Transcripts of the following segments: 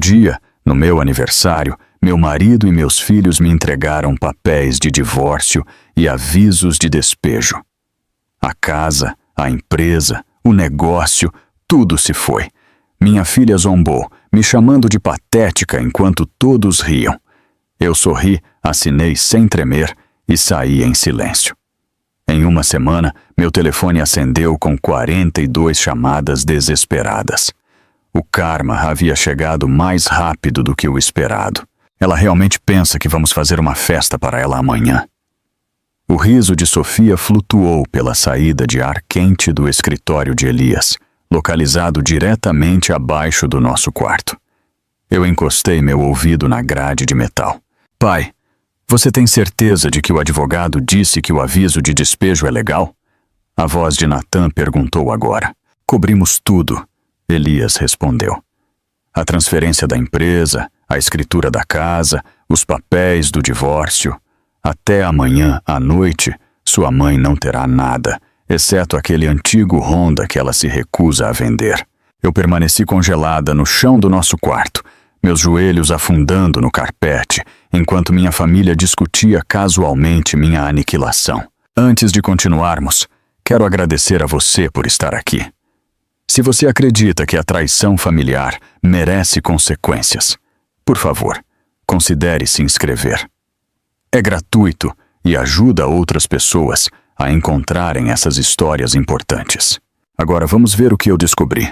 dia, no meu aniversário, meu marido e meus filhos me entregaram papéis de divórcio e avisos de despejo. A casa, a empresa, o negócio, tudo se foi. Minha filha zombou, me chamando de patética enquanto todos riam. Eu sorri, assinei sem tremer e saí em silêncio. Em uma semana, meu telefone acendeu com 42 chamadas desesperadas. O karma havia chegado mais rápido do que o esperado. Ela realmente pensa que vamos fazer uma festa para ela amanhã. O riso de Sofia flutuou pela saída de ar quente do escritório de Elias, localizado diretamente abaixo do nosso quarto. Eu encostei meu ouvido na grade de metal. Pai, você tem certeza de que o advogado disse que o aviso de despejo é legal? A voz de Natan perguntou agora. Cobrimos tudo, Elias respondeu. A transferência da empresa, a escritura da casa, os papéis do divórcio. Até amanhã, à noite, sua mãe não terá nada, exceto aquele antigo Honda que ela se recusa a vender. Eu permaneci congelada no chão do nosso quarto, meus joelhos afundando no carpete, enquanto minha família discutia casualmente minha aniquilação. Antes de continuarmos, quero agradecer a você por estar aqui. Se você acredita que a traição familiar merece consequências, por favor, considere se inscrever. É gratuito e ajuda outras pessoas a encontrarem essas histórias importantes. Agora vamos ver o que eu descobri.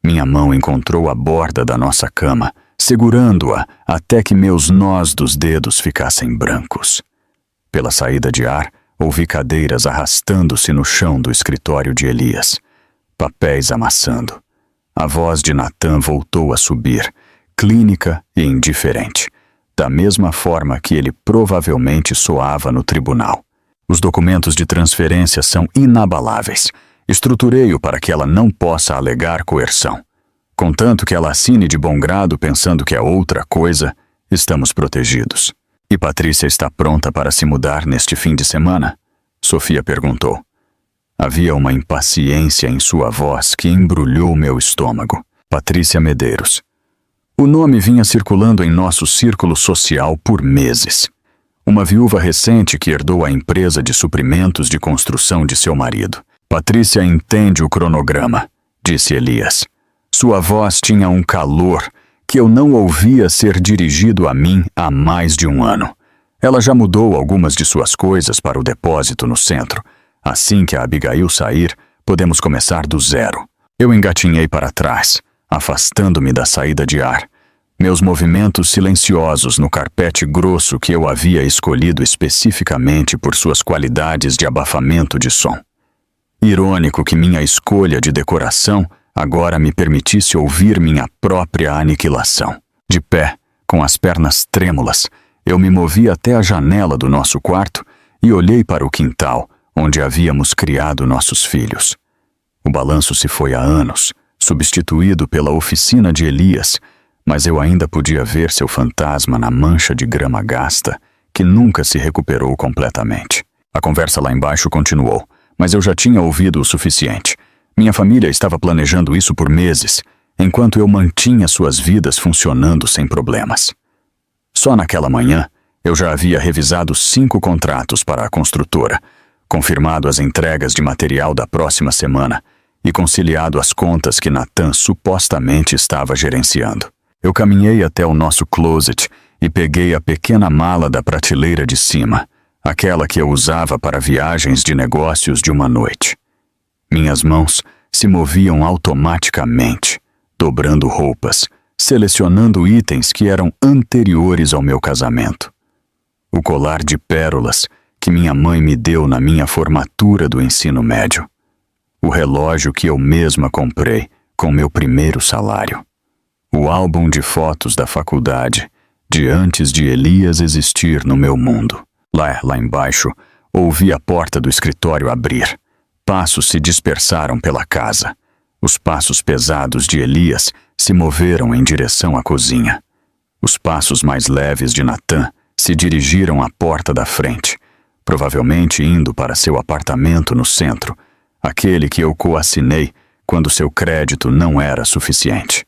Minha mão encontrou a borda da nossa cama, segurando-a até que meus nós dos dedos ficassem brancos. Pela saída de ar, ouvi cadeiras arrastando-se no chão do escritório de Elias, papéis amassando. A voz de Natan voltou a subir, clínica e indiferente, da mesma forma que ele provavelmente soava no tribunal. Os documentos de transferência são inabaláveis. Estruturei-o para que ela não possa alegar coerção. Contanto que ela assine de bom grado pensando que é outra coisa, estamos protegidos. E Patrícia está pronta para se mudar neste fim de semana? Sofia perguntou. Havia uma impaciência em sua voz que embrulhou meu estômago. Patrícia Medeiros. O nome vinha circulando em nosso círculo social por meses. Uma viúva recente que herdou a empresa de suprimentos de construção de seu marido. Patrícia entende o cronograma, disse Elias. Sua voz tinha um calor que eu não ouvia ser dirigido a mim há mais de um ano. Ela já mudou algumas de suas coisas para o depósito no centro. Assim que a Abigail sair, podemos começar do zero. Eu engatinhei para trás, afastando-me da saída de ar. Meus movimentos silenciosos no carpete grosso que eu havia escolhido especificamente por suas qualidades de abafamento de som. Irônico que minha escolha de decoração agora me permitisse ouvir minha própria aniquilação. De pé, com as pernas trêmulas, eu me movi até a janela do nosso quarto e olhei para o quintal, onde havíamos criado nossos filhos. O balanço se foi há anos, substituído pela oficina de Elias, mas eu ainda podia ver seu fantasma na mancha de grama gasta, que nunca se recuperou completamente. A conversa lá embaixo continuou, mas eu já tinha ouvido o suficiente. Minha família estava planejando isso por meses, enquanto eu mantinha suas vidas funcionando sem problemas. Só naquela manhã, eu já havia revisado 5 contratos para a construtora, confirmado as entregas de material da próxima semana e conciliado as contas que Natan supostamente estava gerenciando. Eu caminhei até o nosso closet e peguei a pequena mala da prateleira de cima, aquela que eu usava para viagens de negócios de uma noite. Minhas mãos se moviam automaticamente, dobrando roupas, selecionando itens que eram anteriores ao meu casamento. O colar de pérolas que minha mãe me deu na minha formatura do ensino médio. O relógio que eu mesma comprei com meu primeiro salário. O álbum de fotos da faculdade, de antes de Elias existir no meu mundo. Lá embaixo, ouvi a porta do escritório abrir. Passos se dispersaram pela casa. Os passos pesados de Elias se moveram em direção à cozinha. Os passos mais leves de Natan se dirigiram à porta da frente, provavelmente indo para seu apartamento no centro, aquele que eu coassinei quando seu crédito não era suficiente.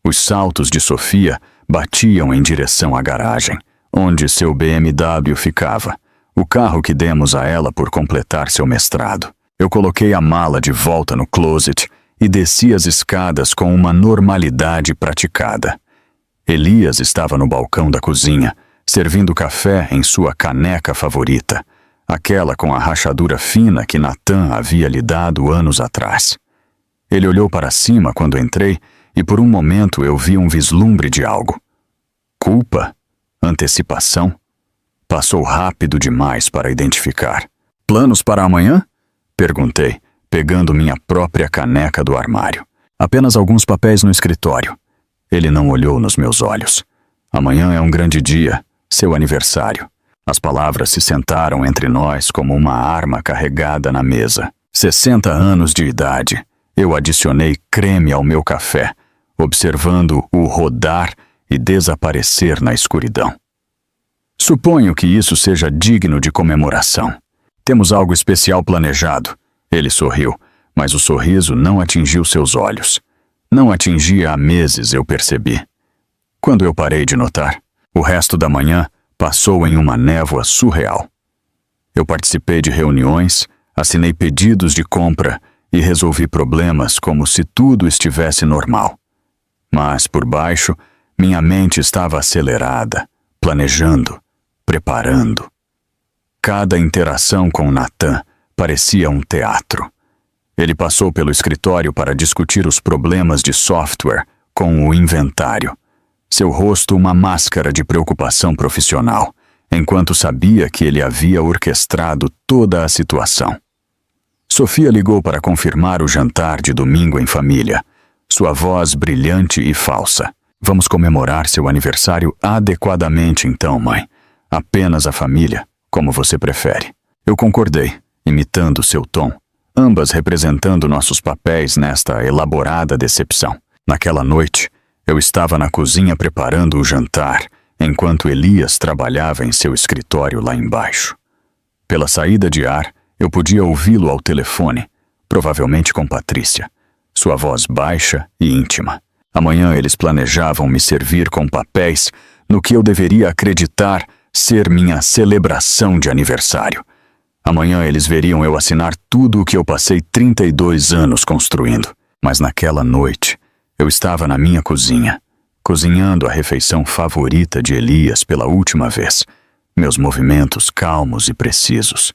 Os saltos de Sofia batiam em direção à garagem, onde seu BMW ficava, o carro que demos a ela por completar seu mestrado. Eu coloquei a mala de volta no closet e desci as escadas com uma normalidade praticada. Elias estava no balcão da cozinha, servindo café em sua caneca favorita, aquela com a rachadura fina que Natan havia lhe dado anos atrás. Ele olhou para cima quando entrei e por um momento eu vi um vislumbre de algo. Culpa? Antecipação? Passou rápido demais para identificar. Planos para amanhã? Perguntei, pegando minha própria caneca do armário. Apenas alguns papéis no escritório. Ele não olhou nos meus olhos. Amanhã é um grande dia, seu aniversário. As palavras se sentaram entre nós como uma arma carregada na mesa. 60 anos de idade. Eu adicionei creme ao meu café, observando-o rodar e desaparecer na escuridão. Suponho que isso seja digno de comemoração. Temos algo especial planejado. Ele sorriu, mas o sorriso não atingiu seus olhos. Não atingia há meses, eu percebi. Quando eu parei de notar, o resto da manhã passou em uma névoa surreal. Eu participei de reuniões, assinei pedidos de compra e resolvi problemas como se tudo estivesse normal. Mas, por baixo, minha mente estava acelerada, planejando, preparando. Cada interação com Natan parecia um teatro. Ele passou pelo escritório para discutir os problemas de software com o inventário. Seu rosto uma máscara de preocupação profissional, enquanto sabia que ele havia orquestrado toda a situação. Sofia ligou para confirmar o jantar de domingo em família. Sua voz brilhante e falsa. Vamos comemorar seu aniversário adequadamente então, mãe. Apenas a família, como você prefere. Eu concordei, imitando seu tom, ambas representando nossos papéis nesta elaborada decepção. Naquela noite, eu estava na cozinha preparando o jantar, enquanto Elias trabalhava em seu escritório lá embaixo. Pela saída de ar, eu podia ouvi-lo ao telefone, provavelmente com Patrícia, sua voz baixa e íntima. Amanhã eles planejavam me servir com papéis no que eu deveria acreditar ser minha celebração de aniversário. Amanhã eles veriam eu assinar tudo o que eu passei 32 anos construindo. Mas naquela noite, eu estava na minha cozinha, cozinhando a refeição favorita de Elias pela última vez, meus movimentos calmos e precisos.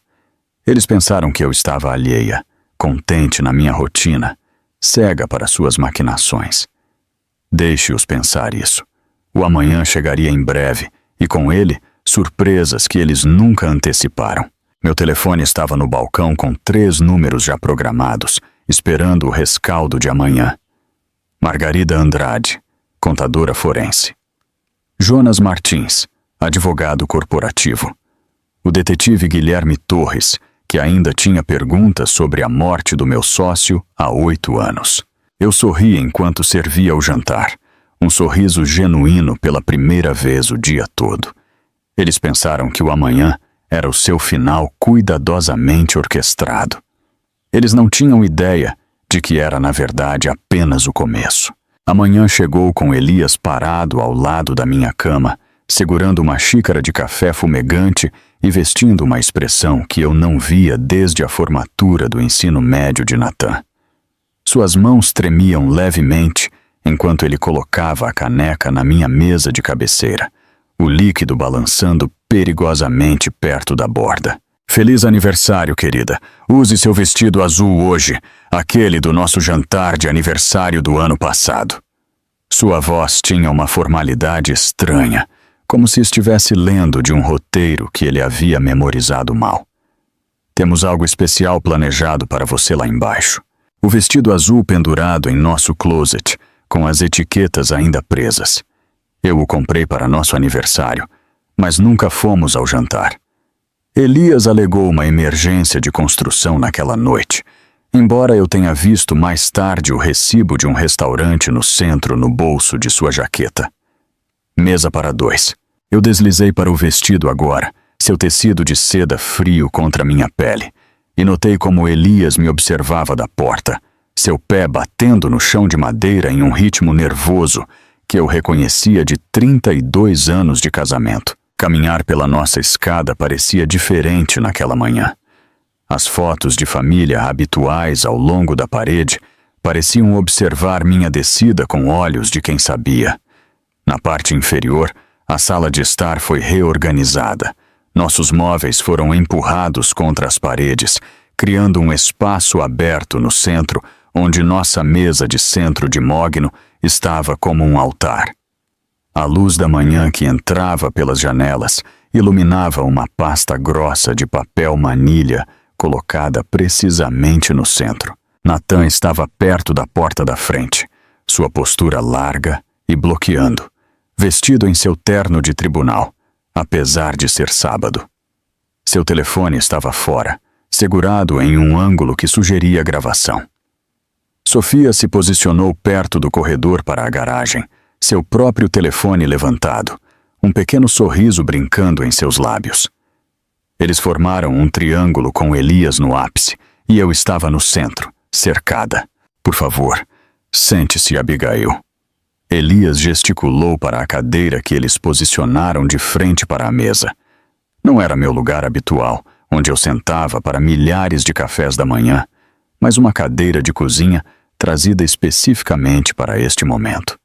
Eles pensaram que eu estava alheia, contente na minha rotina, cega para suas maquinações. Deixe-os pensar isso. O amanhã chegaria em breve, e com ele, surpresas que eles nunca anteciparam. Meu telefone estava no balcão com 3 números já programados, esperando o rescaldo de amanhã. Margarida Andrade, contadora forense. Jonas Martins, advogado corporativo. O detetive Guilherme Torres, que ainda tinha perguntas sobre a morte do meu sócio há 8 anos. Eu sorri enquanto servia o jantar, um sorriso genuíno pela primeira vez o dia todo. Eles pensaram que o amanhã era o seu final cuidadosamente orquestrado. Eles não tinham ideia de que era, na verdade, apenas o começo. Amanhã chegou com Elias parado ao lado da minha cama, segurando uma xícara de café fumegante e vestindo uma expressão que eu não via desde a formatura do ensino médio de Natan. Suas mãos tremiam levemente enquanto ele colocava a caneca na minha mesa de cabeceira, o líquido balançando perigosamente perto da borda. Feliz aniversário, querida. Use seu vestido azul hoje, aquele do nosso jantar de aniversário do ano passado. Sua voz tinha uma formalidade estranha, como se estivesse lendo de um roteiro que ele havia memorizado mal. Temos algo especial planejado para você lá embaixo. O vestido azul pendurado em nosso closet, com as etiquetas ainda presas. Eu o comprei para nosso aniversário, mas nunca fomos ao jantar. Elias alegou uma emergência de construção naquela noite, embora eu tenha visto mais tarde o recibo de um restaurante no centro no bolso de sua jaqueta. Mesa para 2. Eu deslizei para o vestido agora, seu tecido de seda frio contra minha pele, e notei como Elias me observava da porta, seu pé batendo no chão de madeira em um ritmo nervoso, que eu reconhecia de 32 anos de casamento. Caminhar pela nossa escada parecia diferente naquela manhã. As fotos de família habituais ao longo da parede pareciam observar minha descida com olhos de quem sabia. Na parte inferior, a sala de estar foi reorganizada. Nossos móveis foram empurrados contra as paredes, criando um espaço aberto no centro, onde nossa mesa de centro de mogno estava como um altar. A luz da manhã que entrava pelas janelas iluminava uma pasta grossa de papel manilha colocada precisamente no centro. Nathan estava perto da porta da frente, sua postura larga e bloqueando, vestido em seu terno de tribunal, apesar de ser sábado. Seu telefone estava fora, segurado em um ângulo que sugeria gravação. Sofia se posicionou perto do corredor para a garagem, seu próprio telefone levantado, um pequeno sorriso brincando em seus lábios. Eles formaram um triângulo com Elias no ápice, e eu estava no centro, cercada. Por favor, sente-se, Abigail. Elias gesticulou para a cadeira que eles posicionaram de frente para a mesa. Não era meu lugar habitual, onde eu sentava para milhares de cafés da manhã, mas uma cadeira de cozinha trazida especificamente para este momento.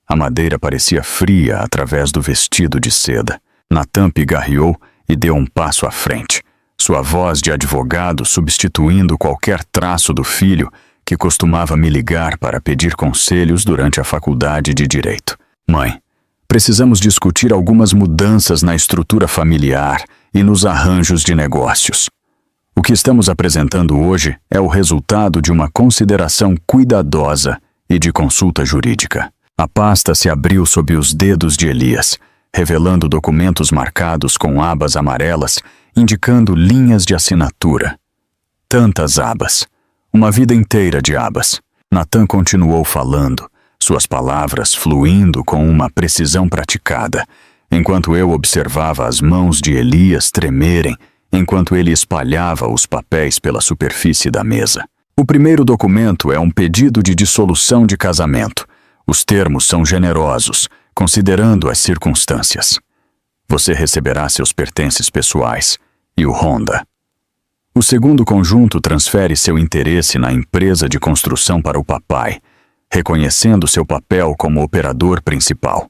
A madeira parecia fria através do vestido de seda. Nathan pigarreou e deu um passo à frente, sua voz de advogado substituindo qualquer traço do filho que costumava me ligar para pedir conselhos durante a faculdade de Direito. Mãe, precisamos discutir algumas mudanças na estrutura familiar e nos arranjos de negócios. O que estamos apresentando hoje é o resultado de uma consideração cuidadosa e de consulta jurídica. A pasta se abriu sob os dedos de Elias, revelando documentos marcados com abas amarelas, indicando linhas de assinatura. Tantas abas. Uma vida inteira de abas. Nathan continuou falando, suas palavras fluindo com uma precisão praticada, enquanto eu observava as mãos de Elias tremerem, enquanto ele espalhava os papéis pela superfície da mesa. O primeiro documento é um pedido de dissolução de casamento. Os termos são generosos, considerando as circunstâncias. Você receberá seus pertences pessoais e o Honda. O segundo conjunto transfere seu interesse na empresa de construção para o papai, reconhecendo seu papel como operador principal.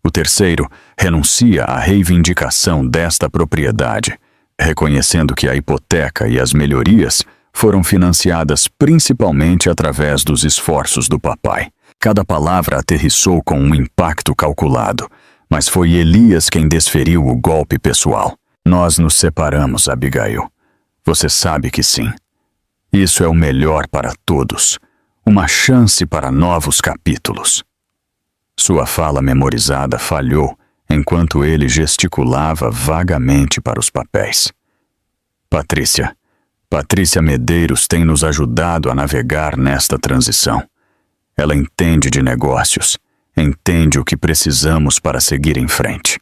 O terceiro renuncia à reivindicação desta propriedade, reconhecendo que a hipoteca e as melhorias foram financiadas principalmente através dos esforços do papai. Cada palavra aterrissou com um impacto calculado, mas foi Elias quem desferiu o golpe pessoal. Nós nos separamos, Abigail. Você sabe que sim. Isso é o melhor para todos. Uma chance para novos capítulos. Sua fala memorizada falhou enquanto ele gesticulava vagamente para os papéis. Patrícia Medeiros tem nos ajudado a navegar nesta transição. Ela entende de negócios, entende o que precisamos para seguir em frente.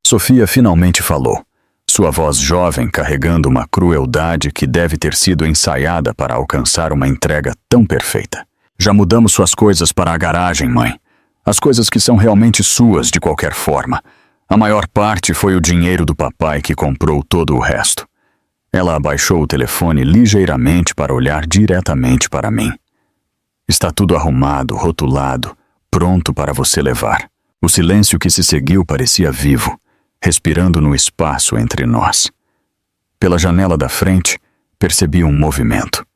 Sofia finalmente falou, sua voz jovem carregando uma crueldade que deve ter sido ensaiada para alcançar uma entrega tão perfeita. Já mudamos suas coisas para a garagem, mãe. As coisas que são realmente suas de qualquer forma. A maior parte foi o dinheiro do papai que comprou todo o resto. Ela abaixou o telefone ligeiramente para olhar diretamente para mim. Está tudo arrumado, rotulado, pronto para você levar. O silêncio que se seguiu parecia vivo, respirando no espaço entre nós. Pela janela da frente, percebi um movimento.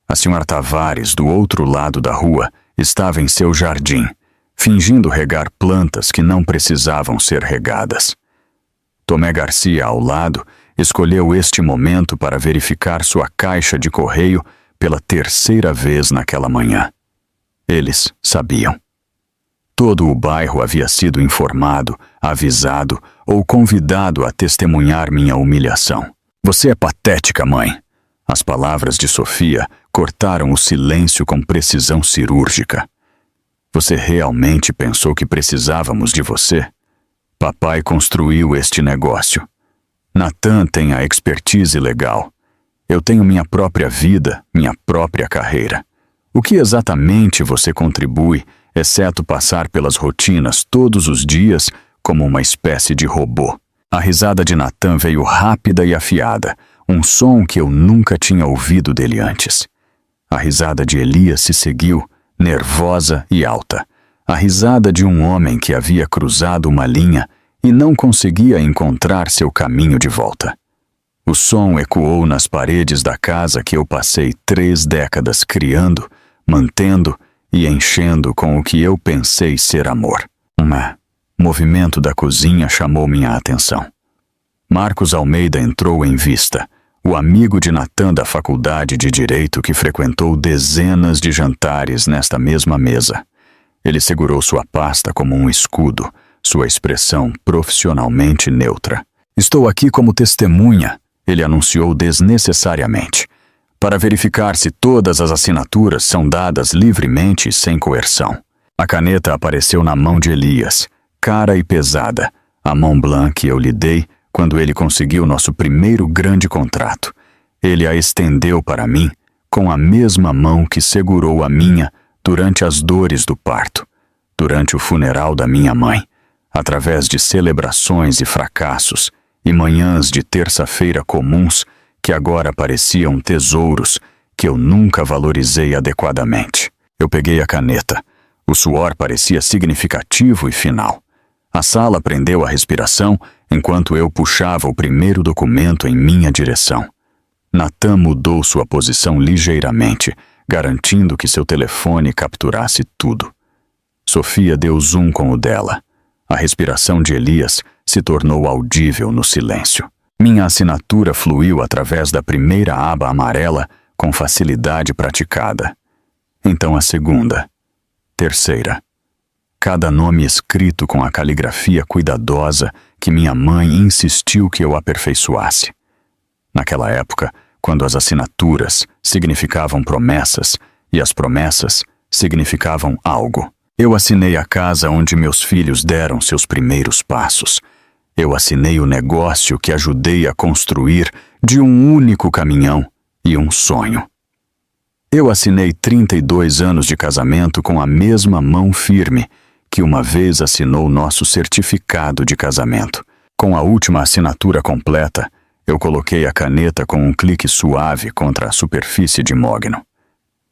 A senhora Tavares, do outro lado da rua, estava em seu jardim, fingindo regar plantas que não precisavam ser regadas. Tomé Garcia, ao lado, escolheu este momento para verificar sua caixa de correio pela terceira vez naquela manhã. Eles sabiam. Todo o bairro havia sido informado, avisado ou convidado a testemunhar minha humilhação. Você é patética, mãe. As palavras de Sofia cortaram o silêncio com precisão cirúrgica. Você realmente pensou que precisávamos de você? Papai construiu este negócio. Nathan tem a expertise legal. Eu tenho minha própria vida, minha própria carreira. O que exatamente você contribui exceto passar pelas rotinas todos os dias como uma espécie de robô. A risada de Natan veio rápida e afiada, um som que eu nunca tinha ouvido dele antes. A risada de Elias se seguiu, nervosa e alta. A risada de um homem que havia cruzado uma linha e não conseguia encontrar seu caminho de volta. O som ecoou nas paredes da casa que eu passei 3 décadas criando, mantendo e enchendo com o que eu pensei ser amor. Um movimento da cozinha chamou minha atenção. Marcos Almeida entrou em vista, o amigo de Natan da faculdade de Direito que frequentou dezenas de jantares nesta mesma mesa. Ele segurou sua pasta como um escudo, sua expressão profissionalmente neutra. Estou aqui como testemunha, ele anunciou desnecessariamente, para verificar se todas as assinaturas são dadas livremente e sem coerção. A caneta apareceu na mão de Elias, cara e pesada, a mão blanca que eu lhe dei quando ele conseguiu nosso primeiro grande contrato. Ele a estendeu para mim com a mesma mão que segurou a minha durante as dores do parto, durante o funeral da minha mãe, através de celebrações e fracassos e manhãs de terça-feira comuns que agora pareciam tesouros que eu nunca valorizei adequadamente. Eu peguei a caneta. O suor parecia significativo e final. A sala prendeu a respiração enquanto eu puxava o primeiro documento em minha direção. Natan mudou sua posição ligeiramente, garantindo que seu telefone capturasse tudo. Sofia deu zoom com o dela. A respiração de Elias se tornou audível no silêncio. Minha assinatura fluiu através da primeira aba amarela com facilidade praticada. Então a segunda, terceira. Cada nome escrito com a caligrafia cuidadosa que minha mãe insistiu que eu aperfeiçoasse. Naquela época, quando as assinaturas significavam promessas e as promessas significavam algo. Eu assinei a casa onde meus filhos deram seus primeiros passos. Eu assinei o negócio que ajudei a construir de um único caminhão e um sonho. Eu assinei 32 anos de casamento com a mesma mão firme que uma vez assinou nosso certificado de casamento. Com a última assinatura completa, eu coloquei a caneta com um clique suave contra a superfície de mogno.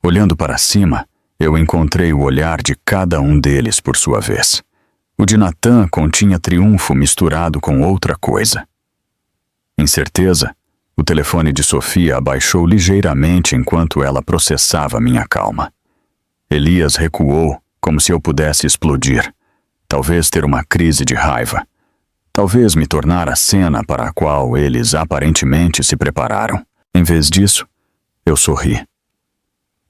Olhando para cima, eu encontrei o olhar de cada um deles por sua vez. O de Natan continha triunfo misturado com outra coisa. Incerteza, o telefone de Sofia abaixou ligeiramente enquanto ela processava minha calma. Elias recuou, como se eu pudesse explodir. Talvez ter uma crise de raiva. Talvez me tornar a cena para a qual eles aparentemente se prepararam. Em vez disso, eu sorri.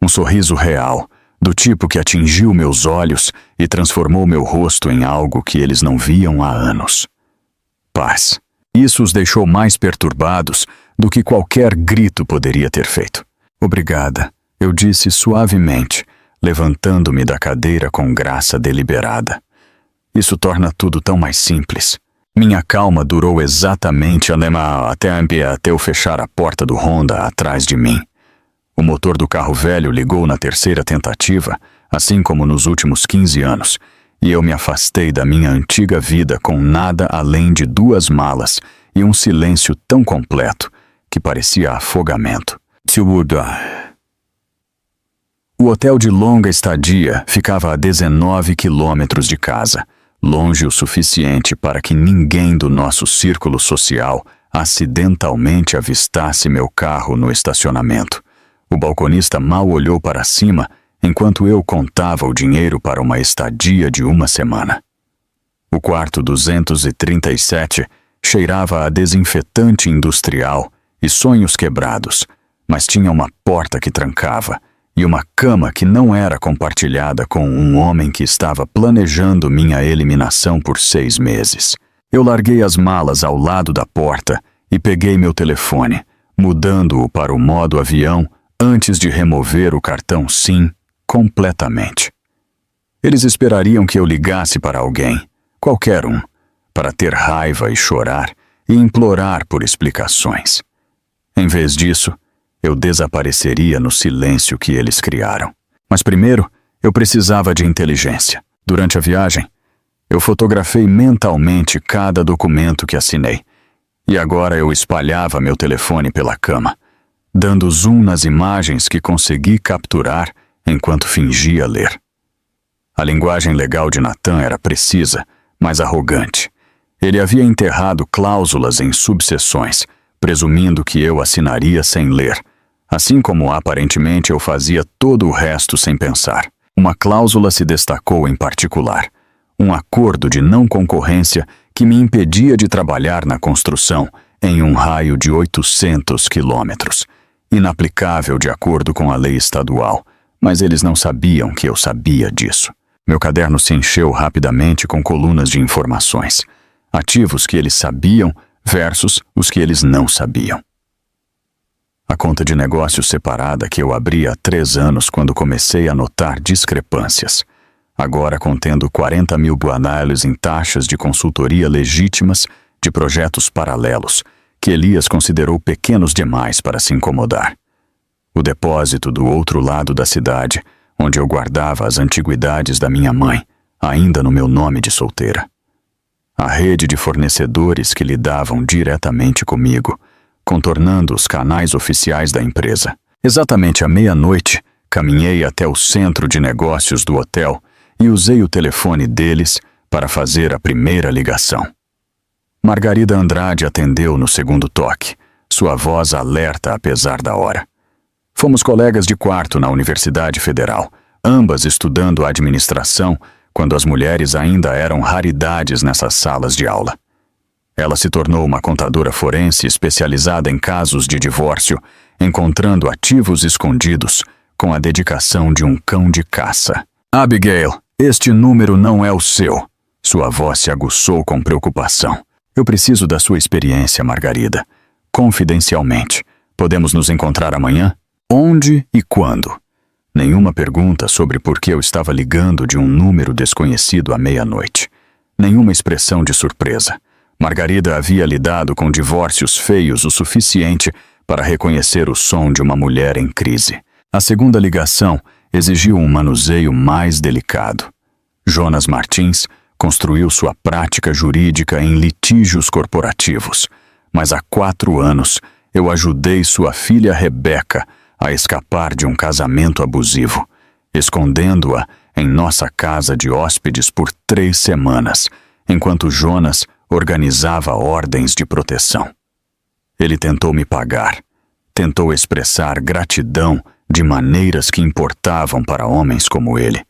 Um sorriso real, do tipo que atingiu meus olhos e transformou meu rosto em algo que eles não viam há anos. Paz. Isso os deixou mais perturbados do que qualquer grito poderia ter feito. Obrigada, eu disse suavemente, levantando-me da cadeira com graça deliberada. Isso torna tudo tão mais simples. Minha calma durou exatamente até eu fechar a porta do Honda atrás de mim. O motor do carro velho ligou na terceira tentativa, assim como nos últimos 15 anos, e eu me afastei da minha antiga vida com nada além de 2 malas e um silêncio tão completo que parecia afogamento. O hotel de longa estadia ficava a 19 quilômetros de casa, longe o suficiente para que ninguém do nosso círculo social acidentalmente avistasse meu carro no estacionamento. O balconista mal olhou para cima enquanto eu contava o dinheiro para uma estadia de 1 semana. O quarto 237 cheirava a desinfetante industrial e sonhos quebrados, mas tinha uma porta que trancava e uma cama que não era compartilhada com um homem que estava planejando minha eliminação por 6 meses. Eu larguei as malas ao lado da porta e peguei meu telefone, mudando-o para o modo avião antes de remover o cartão SIM completamente. Eles esperariam que eu ligasse para alguém, qualquer um, para ter raiva e chorar e implorar por explicações. Em vez disso, eu desapareceria no silêncio que eles criaram. Mas primeiro, Eu precisava de inteligência. Durante a viagem, eu fotografei mentalmente cada documento que assinei. E agora eu espalhava meu telefone pela cama, dando zoom nas imagens que consegui capturar enquanto fingia ler. A linguagem legal de Nathan era precisa, mas arrogante. Ele havia enterrado cláusulas em subseções, presumindo que eu assinaria sem ler, assim como aparentemente eu fazia todo o resto sem pensar. Uma cláusula se destacou em particular, um acordo de não concorrência que me impedia de trabalhar na construção em um raio de 800 quilômetros, inaplicável de acordo com a lei estadual, mas eles não sabiam que eu sabia disso. Meu caderno se encheu rapidamente com colunas de informações, ativos que eles sabiam versus os que eles não sabiam. A conta de negócios separada que eu abri há 3 anos quando comecei a notar discrepâncias, agora contendo 40 mil guanailhos em taxas de consultoria legítimas de projetos paralelos, que Elias considerou pequenos demais para se incomodar. O depósito do outro lado da cidade, onde eu guardava as antiguidades da minha mãe, ainda no meu nome de solteira. A rede de fornecedores que lidavam diretamente comigo, contornando os canais oficiais da empresa. Exatamente à meia-noite, caminhei até o centro de negócios do hotel e usei o telefone deles para fazer a primeira ligação. Margarida Andrade atendeu no segundo toque, sua voz alerta apesar da hora. Fomos colegas de quarto na Universidade Federal, ambas estudando administração quando as mulheres ainda eram raridades nessas salas de aula. Ela se tornou uma contadora forense especializada em casos de divórcio, encontrando ativos escondidos com a dedicação de um cão de caça. Abigail, este número não é o seu. Sua voz se aguçou com preocupação. Eu preciso da sua experiência, Margarida. Confidencialmente. Podemos nos encontrar amanhã? Onde e quando? Nenhuma pergunta sobre por que eu estava ligando de um número desconhecido à meia-noite. Nenhuma expressão de surpresa. Margarida havia lidado com divórcios feios o suficiente para reconhecer o som de uma mulher em crise. A segunda ligação exigiu um manuseio mais delicado. Jonas Martins construiu sua prática jurídica em litígios corporativos, mas há 4 anos eu ajudei sua filha Rebeca a escapar de um casamento abusivo, escondendo-a em nossa casa de hóspedes por 3 semanas, enquanto Jonas organizava ordens de proteção. Ele tentou me pagar, tentou expressar gratidão de maneiras que importavam para homens como ele,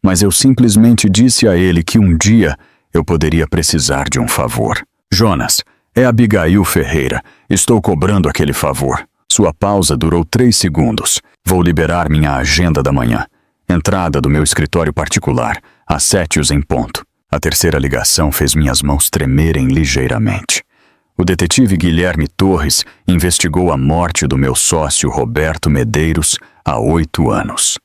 mas eu simplesmente disse a ele que um dia eu poderia precisar de um favor. Jonas, é Abigail Ferreira, estou cobrando aquele favor. Sua pausa durou 3 segundos. Vou liberar minha agenda da manhã. Entrada do meu escritório particular, às 7h em ponto. A terceira ligação fez minhas mãos tremerem ligeiramente. O detetive Guilherme Torres investigou a morte do meu sócio Roberto Medeiros há 8 anos.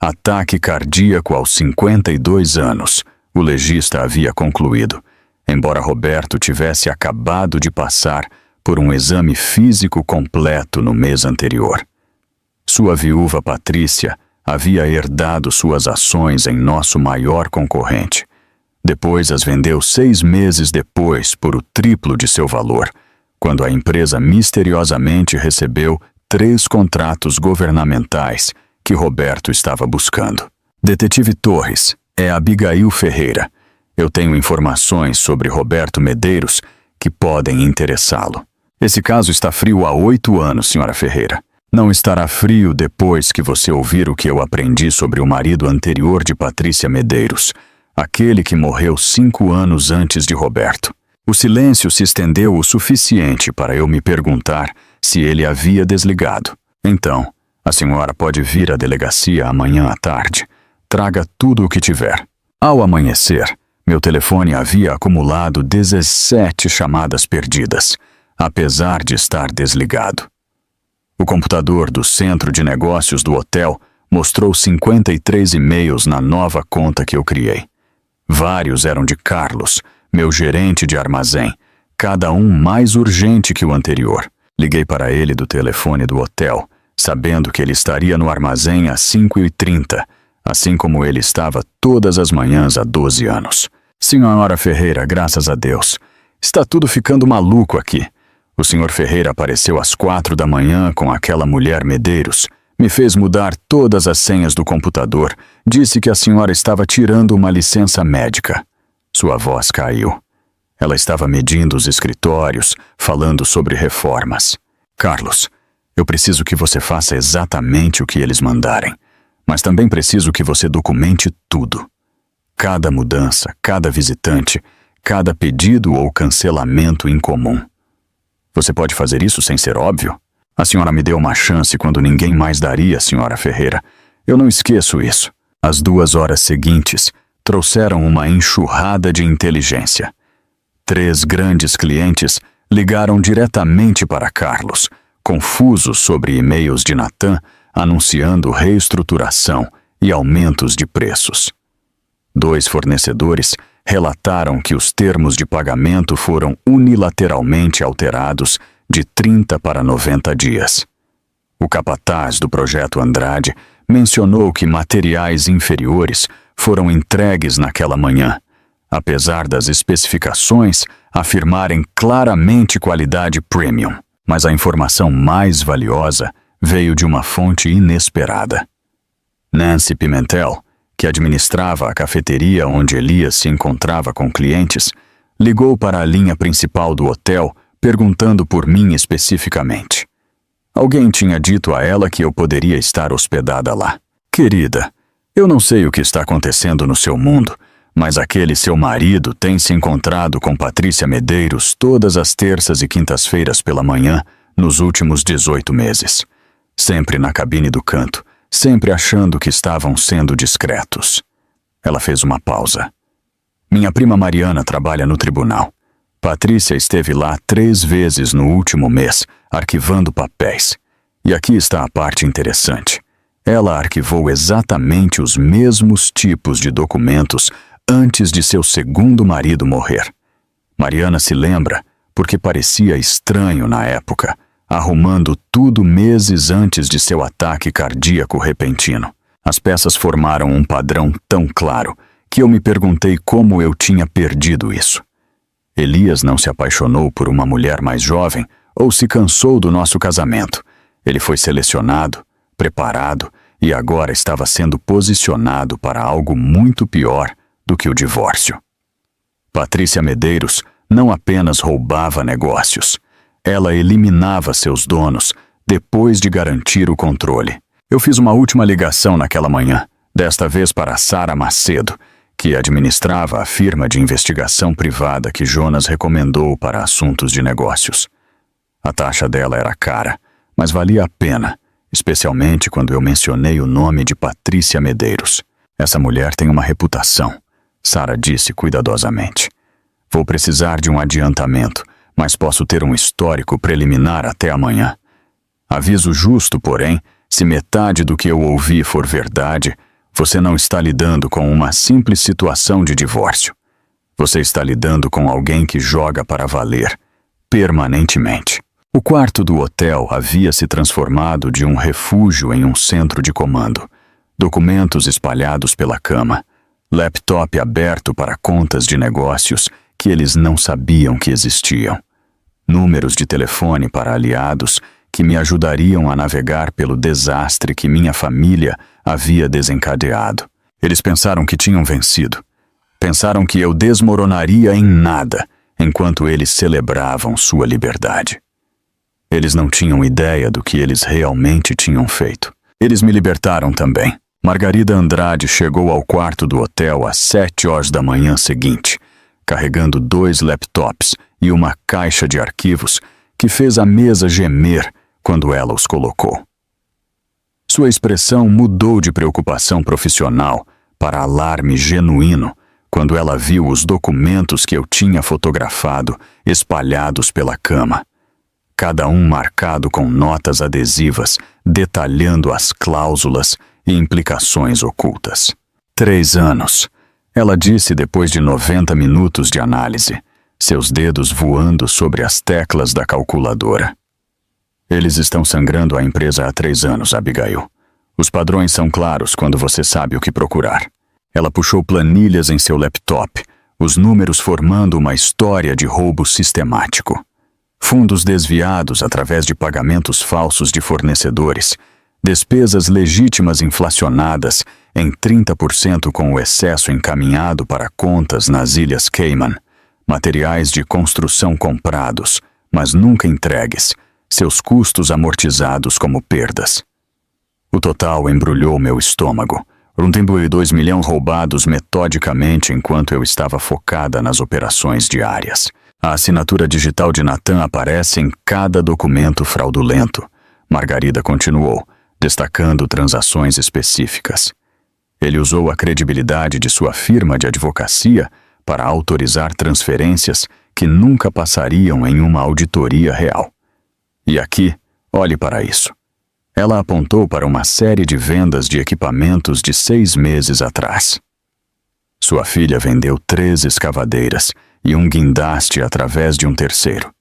Ataque cardíaco aos 52 anos, o legista havia concluído, embora Roberto tivesse acabado de passar por um exame físico completo no mês anterior. Sua viúva Patrícia havia herdado suas ações em nosso maior concorrente. Depois as vendeu 6 meses depois por o triplo de seu valor, quando a empresa misteriosamente recebeu 3 contratos governamentais que Roberto estava buscando. Detetive Torres, é Abigail Ferreira. Eu tenho informações sobre Roberto Medeiros que podem interessá-lo. Esse caso está frio há 8 anos, senhora Ferreira. Não estará frio depois que você ouvir o que eu aprendi sobre o marido anterior de Patrícia Medeiros, aquele que morreu 5 anos antes de Roberto. O silêncio se estendeu o suficiente para eu me perguntar se ele havia desligado. Então, a senhora pode vir à delegacia amanhã à tarde. Traga tudo o que tiver. Ao amanhecer, meu telefone havia acumulado 17 chamadas perdidas, apesar de estar desligado. O computador do centro de negócios do hotel mostrou 53 e-mails na nova conta que eu criei. Vários eram de Carlos, meu gerente de armazém, cada um mais urgente que o anterior. Liguei para ele do telefone do hotel, sabendo que ele estaria no armazém às 5h30, assim como ele estava todas as manhãs há 12 anos. Senhora Ferreira, graças a Deus. Está tudo ficando maluco aqui. O Sr. Ferreira apareceu às 4 da manhã com aquela mulher Medeiros. Me fez mudar todas as senhas do computador. Disse que a senhora estava tirando uma licença médica. Sua voz caiu. Ela estava medindo os escritórios, falando sobre reformas. Carlos, eu preciso que você faça exatamente o que eles mandarem. Mas também preciso que você documente tudo. Cada mudança, cada visitante, cada pedido ou cancelamento incomum. Você pode fazer isso sem ser óbvio? A senhora me deu uma chance quando ninguém mais daria, senhora Ferreira. Eu não esqueço isso. As 2 horas seguintes trouxeram uma enxurrada de inteligência. 3 grandes clientes ligaram diretamente para Carlos, confusos sobre e-mails de Natan anunciando reestruturação e aumentos de preços. 2 fornecedores relataram que os termos de pagamento foram unilateralmente alterados de 30 para 90 dias. O capataz do projeto Andrade mencionou que materiais inferiores foram entregues naquela manhã, apesar das especificações afirmarem claramente qualidade premium. Mas a informação mais valiosa veio de uma fonte inesperada. Nancy Pimentel, que administrava a cafeteria onde Elias se encontrava com clientes, ligou para a linha principal do hotel perguntando por mim especificamente. Alguém tinha dito a ela que eu poderia estar hospedada lá. Querida, eu não sei o que está acontecendo no seu mundo, mas aquele seu marido tem se encontrado com Patrícia Medeiros todas as terças e quintas-feiras pela manhã nos últimos 18 meses. Sempre na cabine do canto, sempre achando que estavam sendo discretos. Ela fez uma pausa. Minha prima Mariana trabalha no tribunal. Patrícia esteve lá 3 vezes no último mês, arquivando papéis. E aqui está a parte interessante. Ela arquivou exatamente os mesmos tipos de documentos antes de seu segundo marido morrer. Mariana se lembra porque parecia estranho na época, arrumando tudo meses antes de seu ataque cardíaco repentino. As peças formaram um padrão tão claro que eu me perguntei como eu tinha perdido isso. Elias não se apaixonou por uma mulher mais jovem ou se cansou do nosso casamento. Ele foi selecionado, preparado e agora estava sendo posicionado para algo muito pior do que o divórcio. Patrícia Medeiros não apenas roubava negócios, ela eliminava seus donos depois de garantir o controle. Eu fiz uma última ligação naquela manhã, desta vez para Sara Macedo, que administrava a firma de investigação privada que Jonas recomendou para assuntos de negócios. A taxa dela era cara, mas valia a pena, especialmente quando eu mencionei o nome de Patrícia Medeiros. Essa mulher tem uma reputação, Sara disse cuidadosamente. Vou precisar de um adiantamento, mas posso ter um histórico preliminar até amanhã. Aviso justo, porém, se metade do que eu ouvi for verdade, você não está lidando com uma simples situação de divórcio. Você está lidando com alguém que joga para valer, permanentemente. O quarto do hotel havia se transformado de um refúgio em um centro de comando. Documentos espalhados pela cama, laptop aberto para contas de negócios que eles não sabiam que existiam, números de telefone para aliados que me ajudariam a navegar pelo desastre que minha família havia desencadeado. Eles pensaram que tinham vencido. Pensaram que eu desmoronaria em nada enquanto eles celebravam sua liberdade. Eles não tinham ideia do que eles realmente tinham feito. Eles me libertaram também. Margarida Andrade chegou ao quarto do hotel às 7 horas da manhã seguinte, carregando 2 laptops e uma caixa de arquivos que fez a mesa gemer quando ela os colocou. Sua expressão mudou de preocupação profissional para alarme genuíno quando ela viu os documentos que eu tinha fotografado espalhados pela cama, cada um marcado com notas adesivas detalhando as cláusulas e implicações ocultas. 3 anos, ela disse depois de 90 minutos de análise, seus dedos voando sobre as teclas da calculadora. Eles estão sangrando a empresa há 3 anos, Abigail. Os padrões são claros quando você sabe o que procurar. Ela puxou planilhas em seu laptop, os números formando uma história de roubo sistemático. Fundos desviados através de pagamentos falsos de fornecedores, despesas legítimas inflacionadas em 30% com o excesso encaminhado para contas nas Ilhas Cayman, materiais de construção comprados, mas nunca entregues, seus custos amortizados como perdas. O total embrulhou meu estômago. 1,2 milhões roubados metodicamente enquanto eu estava focada nas operações diárias. A assinatura digital de Nathan aparece em cada documento fraudulento. Margarida continuou, destacando transações específicas. Ele usou a credibilidade de sua firma de advocacia para autorizar transferências que nunca passariam em uma auditoria real. E aqui, olhe para isso. Ela apontou para uma série de vendas de equipamentos de 6 meses atrás. Sua filha vendeu 3 escavadeiras e um guindaste através de um terceiro.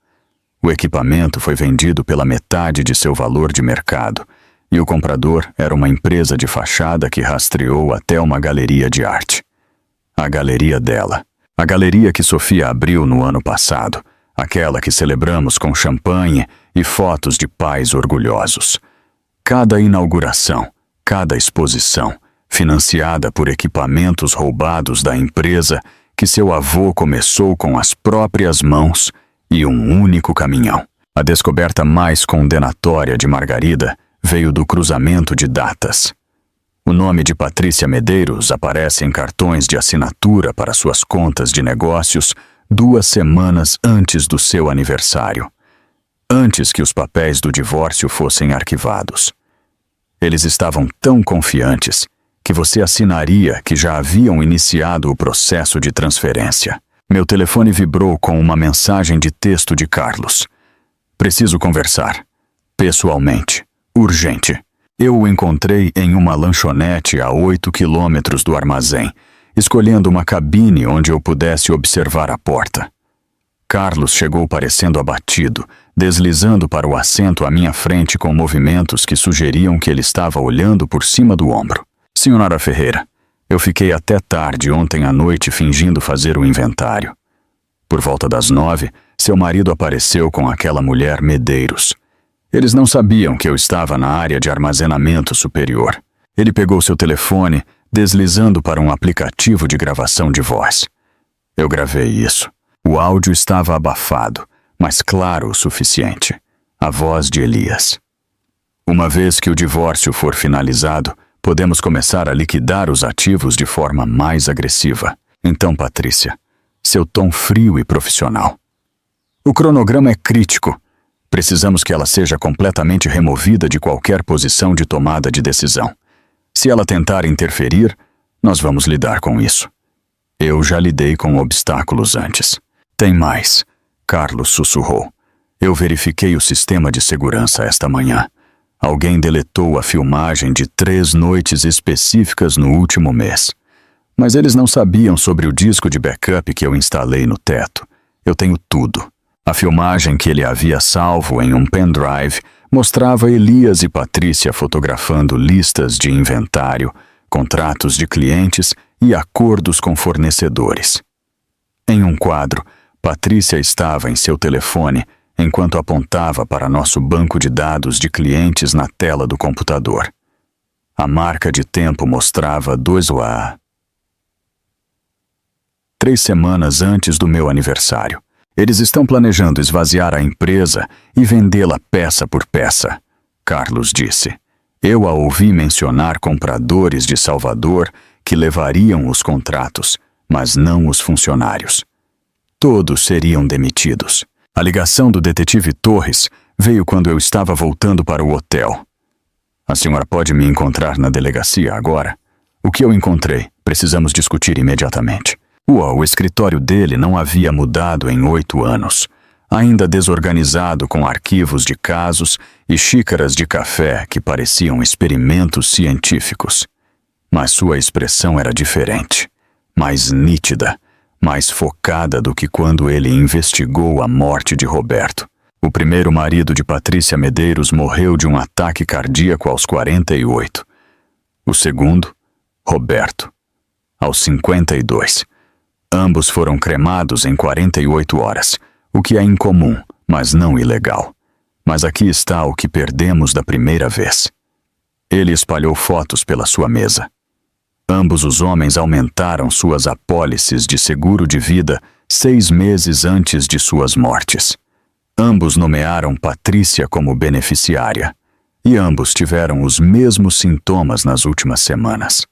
O equipamento foi vendido pela metade de seu valor de mercado, e o comprador era uma empresa de fachada que rastreou até uma galeria de arte. A galeria dela. A galeria que Sofia abriu no ano passado, aquela que celebramos com champanhe e fotos de pais orgulhosos. Cada inauguração, cada exposição, financiada por equipamentos roubados da empresa que seu avô começou com as próprias mãos e um único caminhão. A descoberta mais condenatória de Margarida veio do cruzamento de datas. O nome de Patrícia Medeiros aparece em cartões de assinatura para suas contas de negócios 2 semanas antes do seu aniversário, antes que os papéis do divórcio fossem arquivados. Eles estavam tão confiantes que você assinaria que já haviam iniciado o processo de transferência. Meu telefone vibrou com uma mensagem de texto de Carlos. Preciso conversar. Pessoalmente. Urgente. Eu o encontrei em uma lanchonete a 8 quilômetros do armazém, escolhendo uma cabine onde eu pudesse observar a porta. Carlos chegou parecendo abatido, deslizando para o assento à minha frente com movimentos que sugeriam que ele estava olhando por cima do ombro. Senhora Ferreira, eu fiquei até tarde ontem à noite fingindo fazer o inventário. Por volta das 9, seu marido apareceu com aquela mulher Medeiros. Eles não sabiam que eu estava na área de armazenamento superior. Ele pegou seu telefone, deslizando para um aplicativo de gravação de voz. Eu gravei isso. O áudio estava abafado, mas claro o suficiente. A voz de Elias. Uma vez que o divórcio for finalizado, podemos começar a liquidar os ativos de forma mais agressiva. Então, Patrícia, seu tom frio e profissional. O cronograma é crítico. Precisamos que ela seja completamente removida de qualquer posição de tomada de decisão. Se ela tentar interferir, nós vamos lidar com isso. Eu já lidei com obstáculos antes. Tem mais, Carlos sussurrou. Eu verifiquei o sistema de segurança esta manhã. Alguém deletou a filmagem de 3 noites específicas no último mês. Mas eles não sabiam sobre o disco de backup que eu instalei no teto. Eu tenho tudo. A filmagem que ele havia salvo em um pendrive mostrava Elias e Patrícia fotografando listas de inventário, contratos de clientes e acordos com fornecedores. Em um quadro, Patrícia estava em seu telefone enquanto apontava para nosso banco de dados de clientes na tela do computador. A marca de tempo mostrava 3 semanas antes do meu aniversário. Eles estão planejando esvaziar a empresa e vendê-la peça por peça, Carlos disse. Eu a ouvi mencionar compradores de Salvador que levariam os contratos, mas não os funcionários. Todos seriam demitidos. A ligação do detetive Torres veio quando eu estava voltando para o hotel. A senhora pode me encontrar na delegacia agora? O que eu encontrei? Precisamos discutir imediatamente. O escritório dele não havia mudado em 8 anos. Ainda desorganizado com arquivos de casos e xícaras de café que pareciam experimentos científicos. Mas sua expressão era diferente, mais nítida, mais focada do que quando ele investigou a morte de Roberto. O primeiro marido de Patrícia Medeiros morreu de um ataque cardíaco aos 48. O segundo, Roberto, aos 52. Ambos foram cremados em 48 horas, o que é incomum, mas não ilegal. Mas aqui está o que perdemos da primeira vez. Ele espalhou fotos pela sua mesa. Ambos os homens aumentaram suas apólices de seguro de vida 6 meses antes de suas mortes. Ambos nomearam Patrícia como beneficiária. E ambos tiveram os mesmos sintomas nas últimas semanas.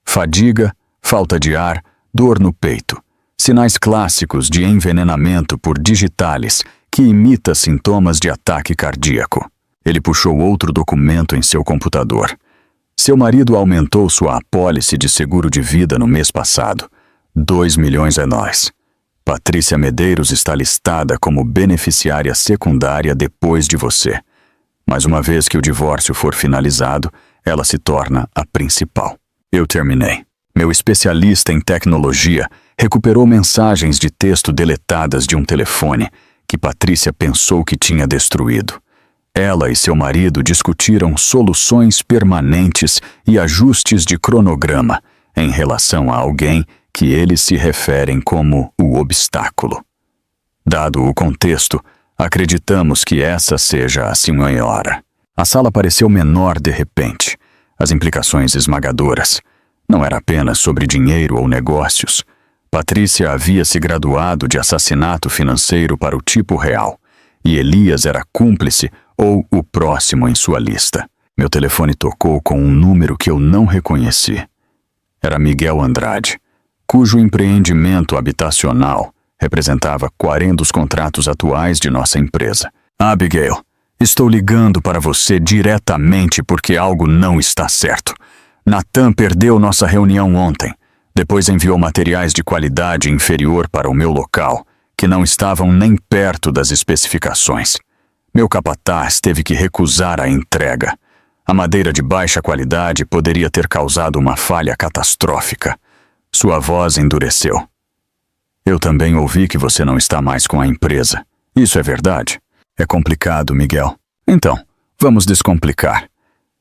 Fadiga, falta de ar, dor no peito. Sinais clássicos de envenenamento por digitalis que imita sintomas de ataque cardíaco. Ele puxou outro documento em seu computador. Seu marido aumentou sua apólice de seguro de vida no mês passado. 2 milhões é nóis. Patrícia Medeiros está listada como beneficiária secundária depois de você. Mas uma vez que o divórcio for finalizado, ela se torna a principal. Eu terminei. Meu especialista em tecnologia recuperou mensagens de texto deletadas de um telefone que Patrícia pensou que tinha destruído. Ela e seu marido discutiram soluções permanentes e ajustes de cronograma em relação a alguém que eles se referem como o obstáculo. Dado o contexto, acreditamos que essa seja a senhora. A sala pareceu menor de repente. As implicações esmagadoras. Não era apenas sobre dinheiro ou negócios. Patrícia havia se graduado de assassinato financeiro para o tipo real. E Elias era cúmplice ou o próximo em sua lista. Meu telefone tocou com um número que eu não reconheci. Era Miguel Andrade, cujo empreendimento habitacional representava 40 dos contratos atuais de nossa empresa. Abigail, estou ligando para você diretamente porque algo não está certo. Natan perdeu nossa reunião ontem. Depois enviou materiais de qualidade inferior para o meu local, que não estavam nem perto das especificações. Meu capataz teve que recusar a entrega. A madeira de baixa qualidade poderia ter causado uma falha catastrófica. Sua voz endureceu. Eu também ouvi que você não está mais com a empresa. Isso é verdade? É complicado, Miguel. Então, vamos descomplicar.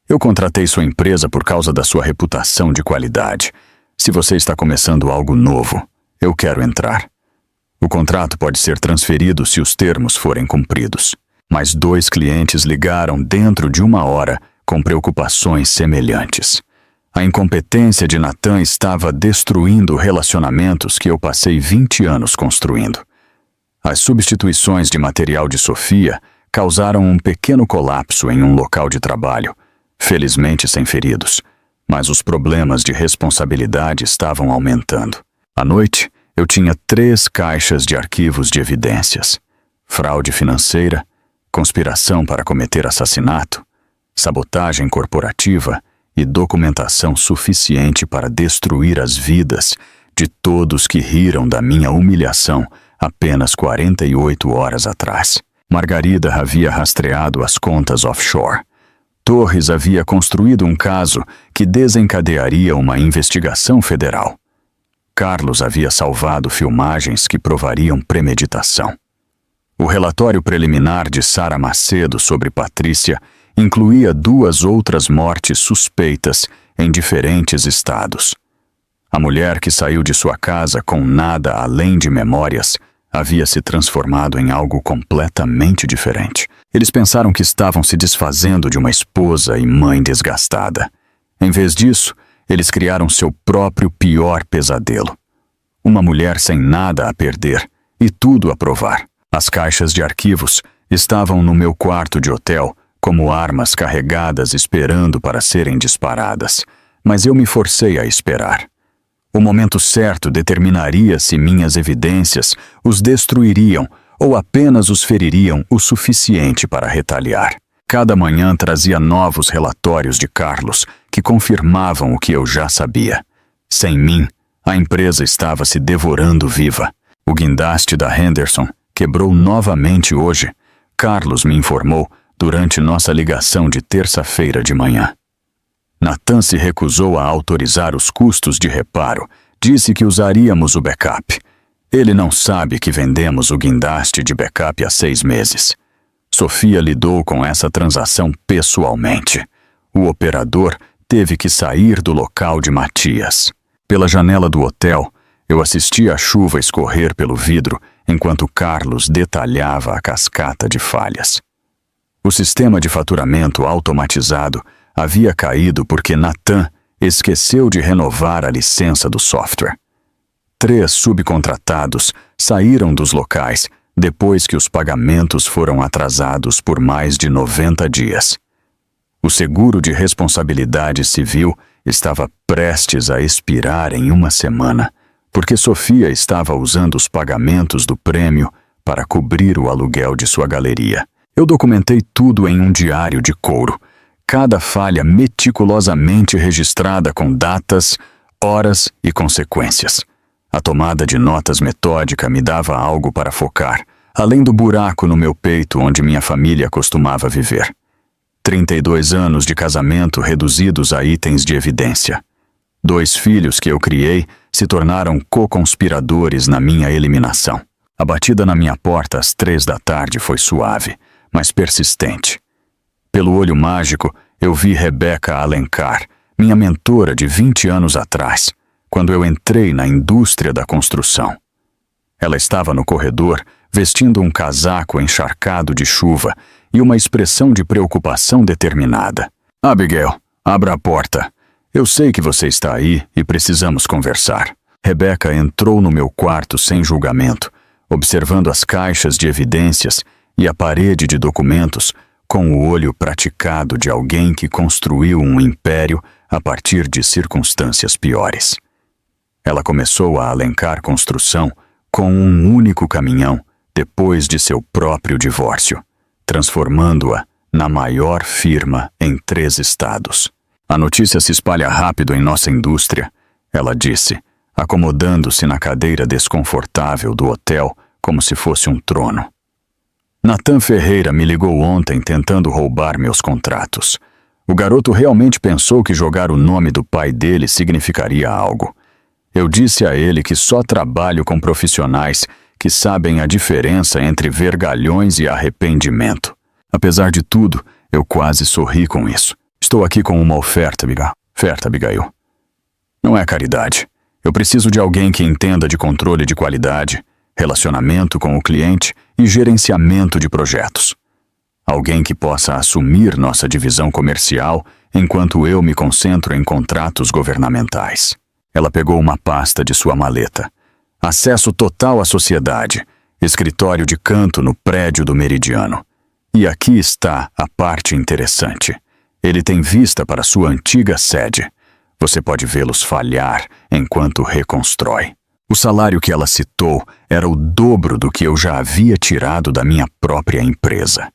Eu contratei sua empresa por causa da sua reputação de qualidade. Se você está começando algo novo, eu quero entrar. O contrato pode ser transferido se os termos forem cumpridos. Mas 2 clientes ligaram dentro de 1 hora com preocupações semelhantes. A incompetência de Natan estava destruindo relacionamentos que eu passei 20 anos construindo. As substituições de material de Sofia causaram um pequeno colapso em um local de trabalho, felizmente sem feridos, mas os problemas de responsabilidade estavam aumentando. À noite, eu tinha 3 caixas de arquivos de evidências: fraude financeira, conspiração para cometer assassinato, sabotagem corporativa e documentação suficiente para destruir as vidas de todos que riram da minha humilhação apenas 48 horas atrás. Margarida havia rastreado as contas offshore. Torres havia construído um caso que desencadearia uma investigação federal. Carlos havia salvado filmagens que provariam premeditação. O relatório preliminar de Sara Macedo sobre Patrícia incluía 2 outras mortes suspeitas em diferentes estados. A mulher que saiu de sua casa com nada além de memórias havia se transformado em algo completamente diferente. Eles pensaram que estavam se desfazendo de uma esposa e mãe desgastada. Em vez disso, eles criaram seu próprio pior pesadelo. Uma mulher sem nada a perder e tudo a provar. As caixas de arquivos estavam no meu quarto de hotel como armas carregadas esperando para serem disparadas, mas eu me forcei a esperar. O momento certo determinaria se minhas evidências os destruiriam ou apenas os feririam o suficiente para retaliar. Cada manhã trazia novos relatórios de Carlos que confirmavam o que eu já sabia. Sem mim, a empresa estava se devorando viva. O guindaste da Henderson quebrou novamente hoje, Carlos me informou durante nossa ligação de terça-feira de manhã. Natan se recusou a autorizar os custos de reparo, disse que usaríamos o backup. Ele não sabe que vendemos o guindaste de backup há 6 meses. Sofia lidou com essa transação pessoalmente. O operador teve que sair do local de Matias. Pela janela do hotel, eu assistia a chuva escorrer pelo vidro enquanto Carlos detalhava a cascata de falhas. O sistema de faturamento automatizado havia caído porque Nathan esqueceu de renovar a licença do software. 3 subcontratados saíram dos locais depois que os pagamentos foram atrasados por mais de 90 dias. O seguro de responsabilidade civil estava prestes a expirar em uma semana, porque Sofia estava usando os pagamentos do prêmio para cobrir o aluguel de sua galeria. Eu documentei tudo em um diário de couro, cada falha meticulosamente registrada com datas, horas e consequências. A tomada de notas metódica me dava algo para focar, além do buraco no meu peito onde minha família costumava viver. 32 anos de casamento reduzidos a itens de evidência. 2 filhos que eu criei se tornaram co-conspiradores na minha eliminação. A batida na minha porta às 3 da tarde foi suave, mas persistente. Pelo olho mágico, eu vi Rebeca Alencar, minha mentora de 20 anos atrás, quando eu entrei na indústria da construção. Ela estava no corredor, vestindo um casaco encharcado de chuva e uma expressão de preocupação determinada. Abigail, abra a porta. Eu sei que você está aí e precisamos conversar. Rebeca entrou no meu quarto sem julgamento, observando as caixas de evidências e a parede de documentos com o olho praticado de alguém que construiu um império a partir de circunstâncias piores. Ela começou a Alencar Construção com um único caminhão depois de seu próprio divórcio, transformando-a na maior firma em 3 estados. A notícia se espalha rápido em nossa indústria, ela disse, acomodando-se na cadeira desconfortável do hotel como se fosse um trono. Nathan Ferreira me ligou ontem tentando roubar meus contratos. O garoto realmente pensou que jogar o nome do pai dele significaria algo. Eu disse a ele que só trabalho com profissionais que sabem a diferença entre vergalhões e arrependimento. Apesar de tudo, eu quase sorri com isso. Estou aqui com uma oferta, Abigail. Não é caridade. Eu preciso de alguém que entenda de controle de qualidade, relacionamento com o cliente e gerenciamento de projetos. Alguém que possa assumir nossa divisão comercial enquanto eu me concentro em contratos governamentais. Ela pegou uma pasta de sua maleta. Acesso total à sociedade. Escritório de canto no prédio do Meridiano. E aqui está a parte interessante. Ele tem vista para sua antiga sede. Você pode vê-los falhar enquanto reconstrói. O salário que ela citou era o dobro do que eu já havia tirado da minha própria empresa.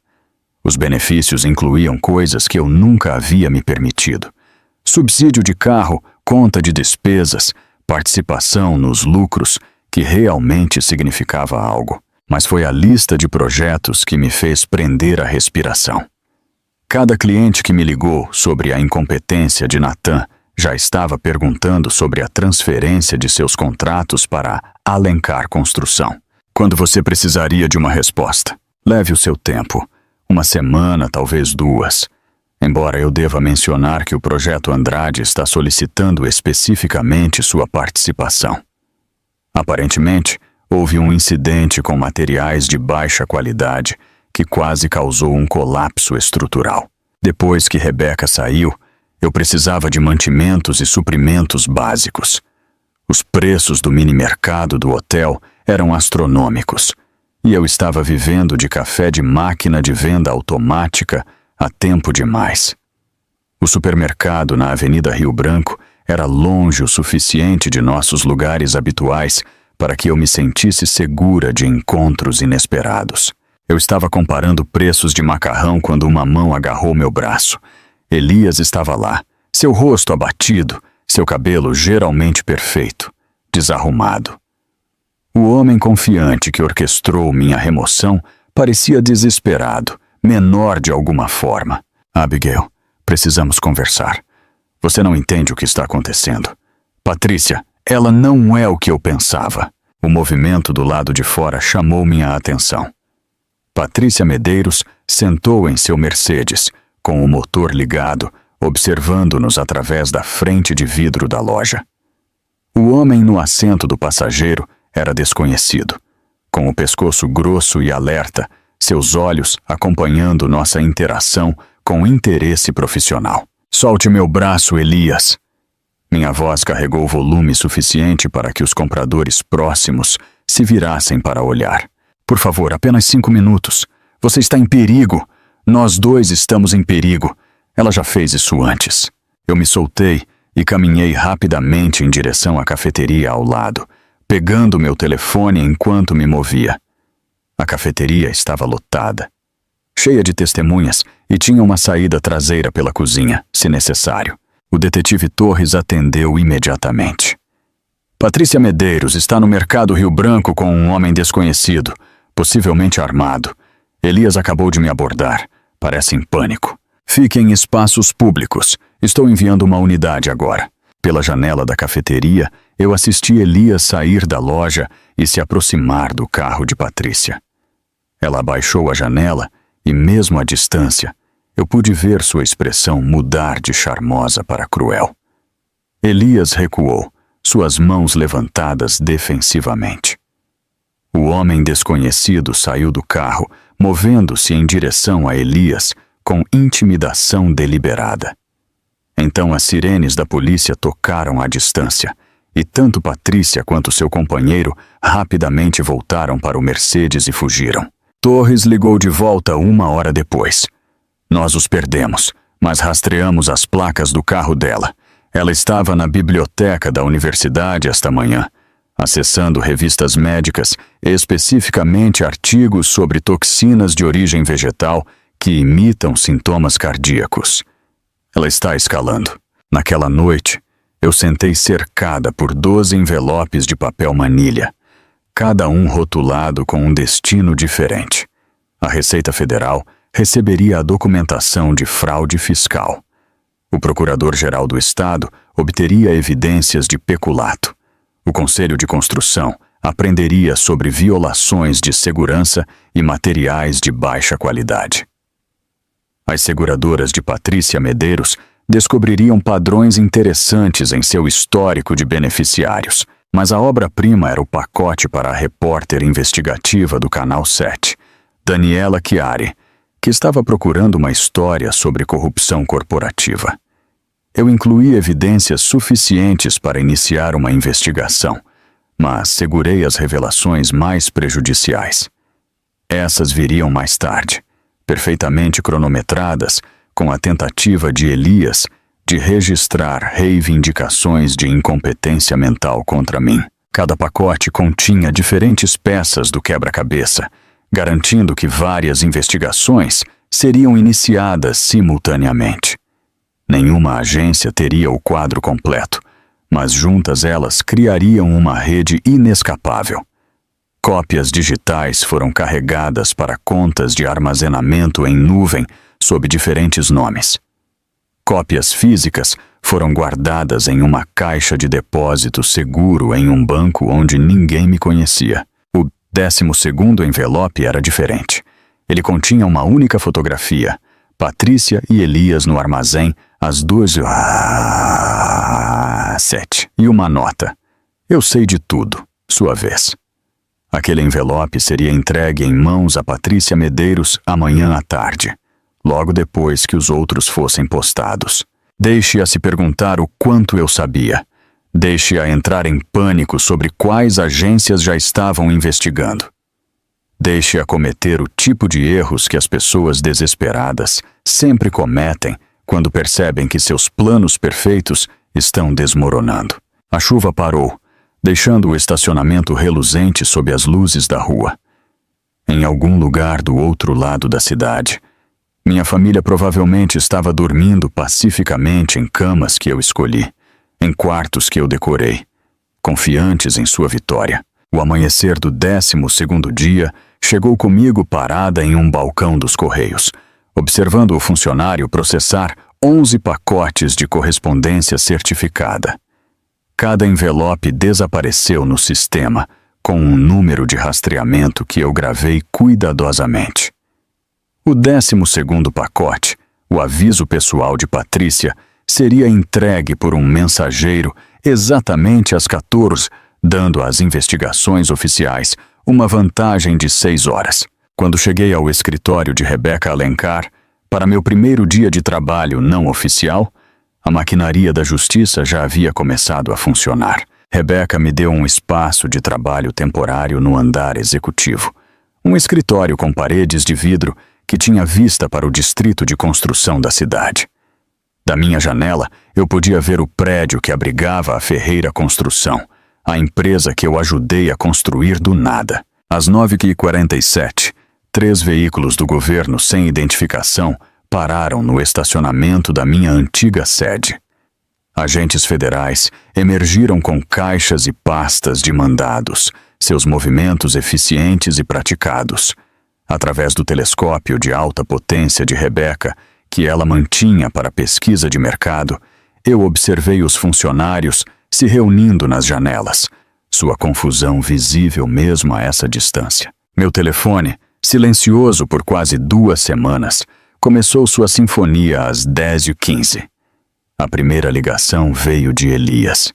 Os benefícios incluíam coisas que eu nunca havia me permitido. Subsídio de carro, conta de despesas, participação nos lucros, que realmente significava algo. Mas foi a lista de projetos que me fez prender a respiração. Cada cliente que me ligou sobre a incompetência de Nathan já estava perguntando sobre a transferência de seus contratos para Alencar Construção. Quando você precisaria de uma resposta? Leve o seu tempo. Uma semana, talvez 2. Embora eu deva mencionar que o Projeto Andrade está solicitando especificamente sua participação. Aparentemente, houve um incidente com materiais de baixa qualidade que quase causou um colapso estrutural. Depois que Rebeca saiu, eu precisava de mantimentos e suprimentos básicos. Os preços do mini-mercado do hotel eram astronômicos, e eu estava vivendo de café de máquina de venda automática há tempo demais. O supermercado na Avenida Rio Branco era longe o suficiente de nossos lugares habituais para que eu me sentisse segura de encontros inesperados. Eu estava comparando preços de macarrão quando uma mão agarrou meu braço. Elias estava lá, seu rosto abatido, seu cabelo geralmente perfeito, desarrumado. O homem confiante que orquestrou minha remoção parecia desesperado, menor de alguma forma. Abigail, precisamos conversar. Você não entende o que está acontecendo. Patrícia, ela não é o que eu pensava. O movimento do lado de fora chamou minha atenção. Patrícia Medeiros sentou em seu Mercedes, com o motor ligado, observando-nos através da frente de vidro da loja. O homem no assento do passageiro era desconhecido, com o pescoço grosso e alerta, seus olhos acompanhando nossa interação com interesse profissional. "Solte meu braço, Elias." Minha voz carregou volume suficiente para que os compradores próximos se virassem para olhar. "Por favor, apenas 5 minutos. Você está em perigo. Nós dois estamos em perigo. Ela já fez isso antes." Eu me soltei e caminhei rapidamente em direção à cafeteria ao lado, pegando meu telefone enquanto me movia. A cafeteria estava lotada, cheia de testemunhas, e tinha uma saída traseira pela cozinha, se necessário. O detetive Torres atendeu imediatamente. "Patrícia Medeiros está no mercado Rio Branco com um homem desconhecido, possivelmente armado. Elias acabou de me abordar. Parece em pânico. Fique em espaços públicos. Estou enviando uma unidade agora." Pela janela da cafeteria, eu assisti Elias sair da loja e se aproximar do carro de Patrícia. Ela abaixou a janela e, mesmo à distância, eu pude ver sua expressão mudar de charmosa para cruel. Elias recuou, suas mãos levantadas defensivamente. O homem desconhecido saiu do carro, movendo-se em direção a Elias com intimidação deliberada. Então as sirenes da polícia tocaram à distância, e tanto Patrícia quanto seu companheiro rapidamente voltaram para o Mercedes e fugiram. Torres ligou de volta 1 hora depois. "Nós os perdemos, mas rastreamos as placas do carro dela. Ela estava na biblioteca da universidade esta manhã, acessando revistas médicas, especificamente artigos sobre toxinas de origem vegetal que imitam sintomas cardíacos. Ela está escalando. Naquela noite, eu sentei cercada por 12 envelopes de papel manilha, cada um rotulado com um destino diferente. A Receita Federal receberia a documentação de fraude fiscal. O Procurador-Geral do Estado obteria evidências de peculato. O Conselho de Construção aprenderia sobre violações de segurança e materiais de baixa qualidade. As seguradoras de Patrícia Medeiros descobririam padrões interessantes em seu histórico de beneficiários, mas a obra-prima era o pacote para a repórter investigativa do Canal 7, Daniela Chiari, que estava procurando uma história sobre corrupção corporativa. Eu incluí evidências suficientes para iniciar uma investigação, mas segurei as revelações mais prejudiciais. Essas viriam mais tarde, perfeitamente cronometradas, com a tentativa de Elias de registrar reivindicações de incompetência mental contra mim. Cada pacote continha diferentes peças do quebra-cabeça, garantindo que várias investigações seriam iniciadas simultaneamente. Nenhuma agência teria o quadro completo, mas juntas elas criariam uma rede inescapável. Cópias digitais foram carregadas para contas de armazenamento em nuvem sob diferentes nomes. Cópias físicas foram guardadas em uma caixa de depósito seguro em um banco onde ninguém me conhecia. O 12º envelope era diferente. Ele continha uma única fotografia, Patrícia e Elias no armazém, às 2h07, e uma nota: "Eu sei de tudo, sua vez." Aquele envelope seria entregue em mãos a Patrícia Medeiros amanhã à tarde, logo depois que os outros fossem postados. Deixe-a se perguntar o quanto eu sabia. Deixe-a entrar em pânico sobre quais agências já estavam investigando. Deixe-a cometer o tipo de erros que as pessoas desesperadas sempre cometem quando percebem que seus planos perfeitos estão desmoronando. A chuva parou, deixando o estacionamento reluzente sob as luzes da rua. Em algum lugar do outro lado da cidade, minha família provavelmente estava dormindo pacificamente em camas que eu escolhi, em quartos que eu decorei, confiantes em sua vitória. O amanhecer do 12º dia chegou comigo parada em um balcão dos Correios, observando o funcionário processar 11 pacotes de correspondência certificada. Cada envelope desapareceu no sistema, com um número de rastreamento que eu gravei cuidadosamente. O 12º pacote, O aviso pessoal de Patrícia seria entregue por um mensageiro exatamente às 14, dando às investigações oficiais uma vantagem de 6 horas. Quando cheguei ao escritório de Rebecca Alencar, para meu primeiro dia de trabalho não oficial, a maquinaria da justiça já havia começado a funcionar. Rebecca me deu um espaço de trabalho temporário no andar executivo. Um escritório com paredes de vidro que tinha vista para o distrito de construção da cidade. Da minha janela, eu podia ver o prédio que abrigava a Ferreira Construção, a empresa que eu ajudei a construir do nada. Às 9h47, 3 veículos do governo sem identificação pararam no estacionamento da minha antiga sede. Agentes federais emergiram com caixas e pastas de mandados, seus movimentos eficientes e praticados. Através do telescópio de alta potência de Rebecca, que ela mantinha para pesquisa de mercado, eu observei os funcionários se reunindo nas janelas, sua confusão visível mesmo a essa distância. Meu telefone, silencioso por quase 2 semanas, começou sua sinfonia às 10h15. A primeira ligação veio de Elias.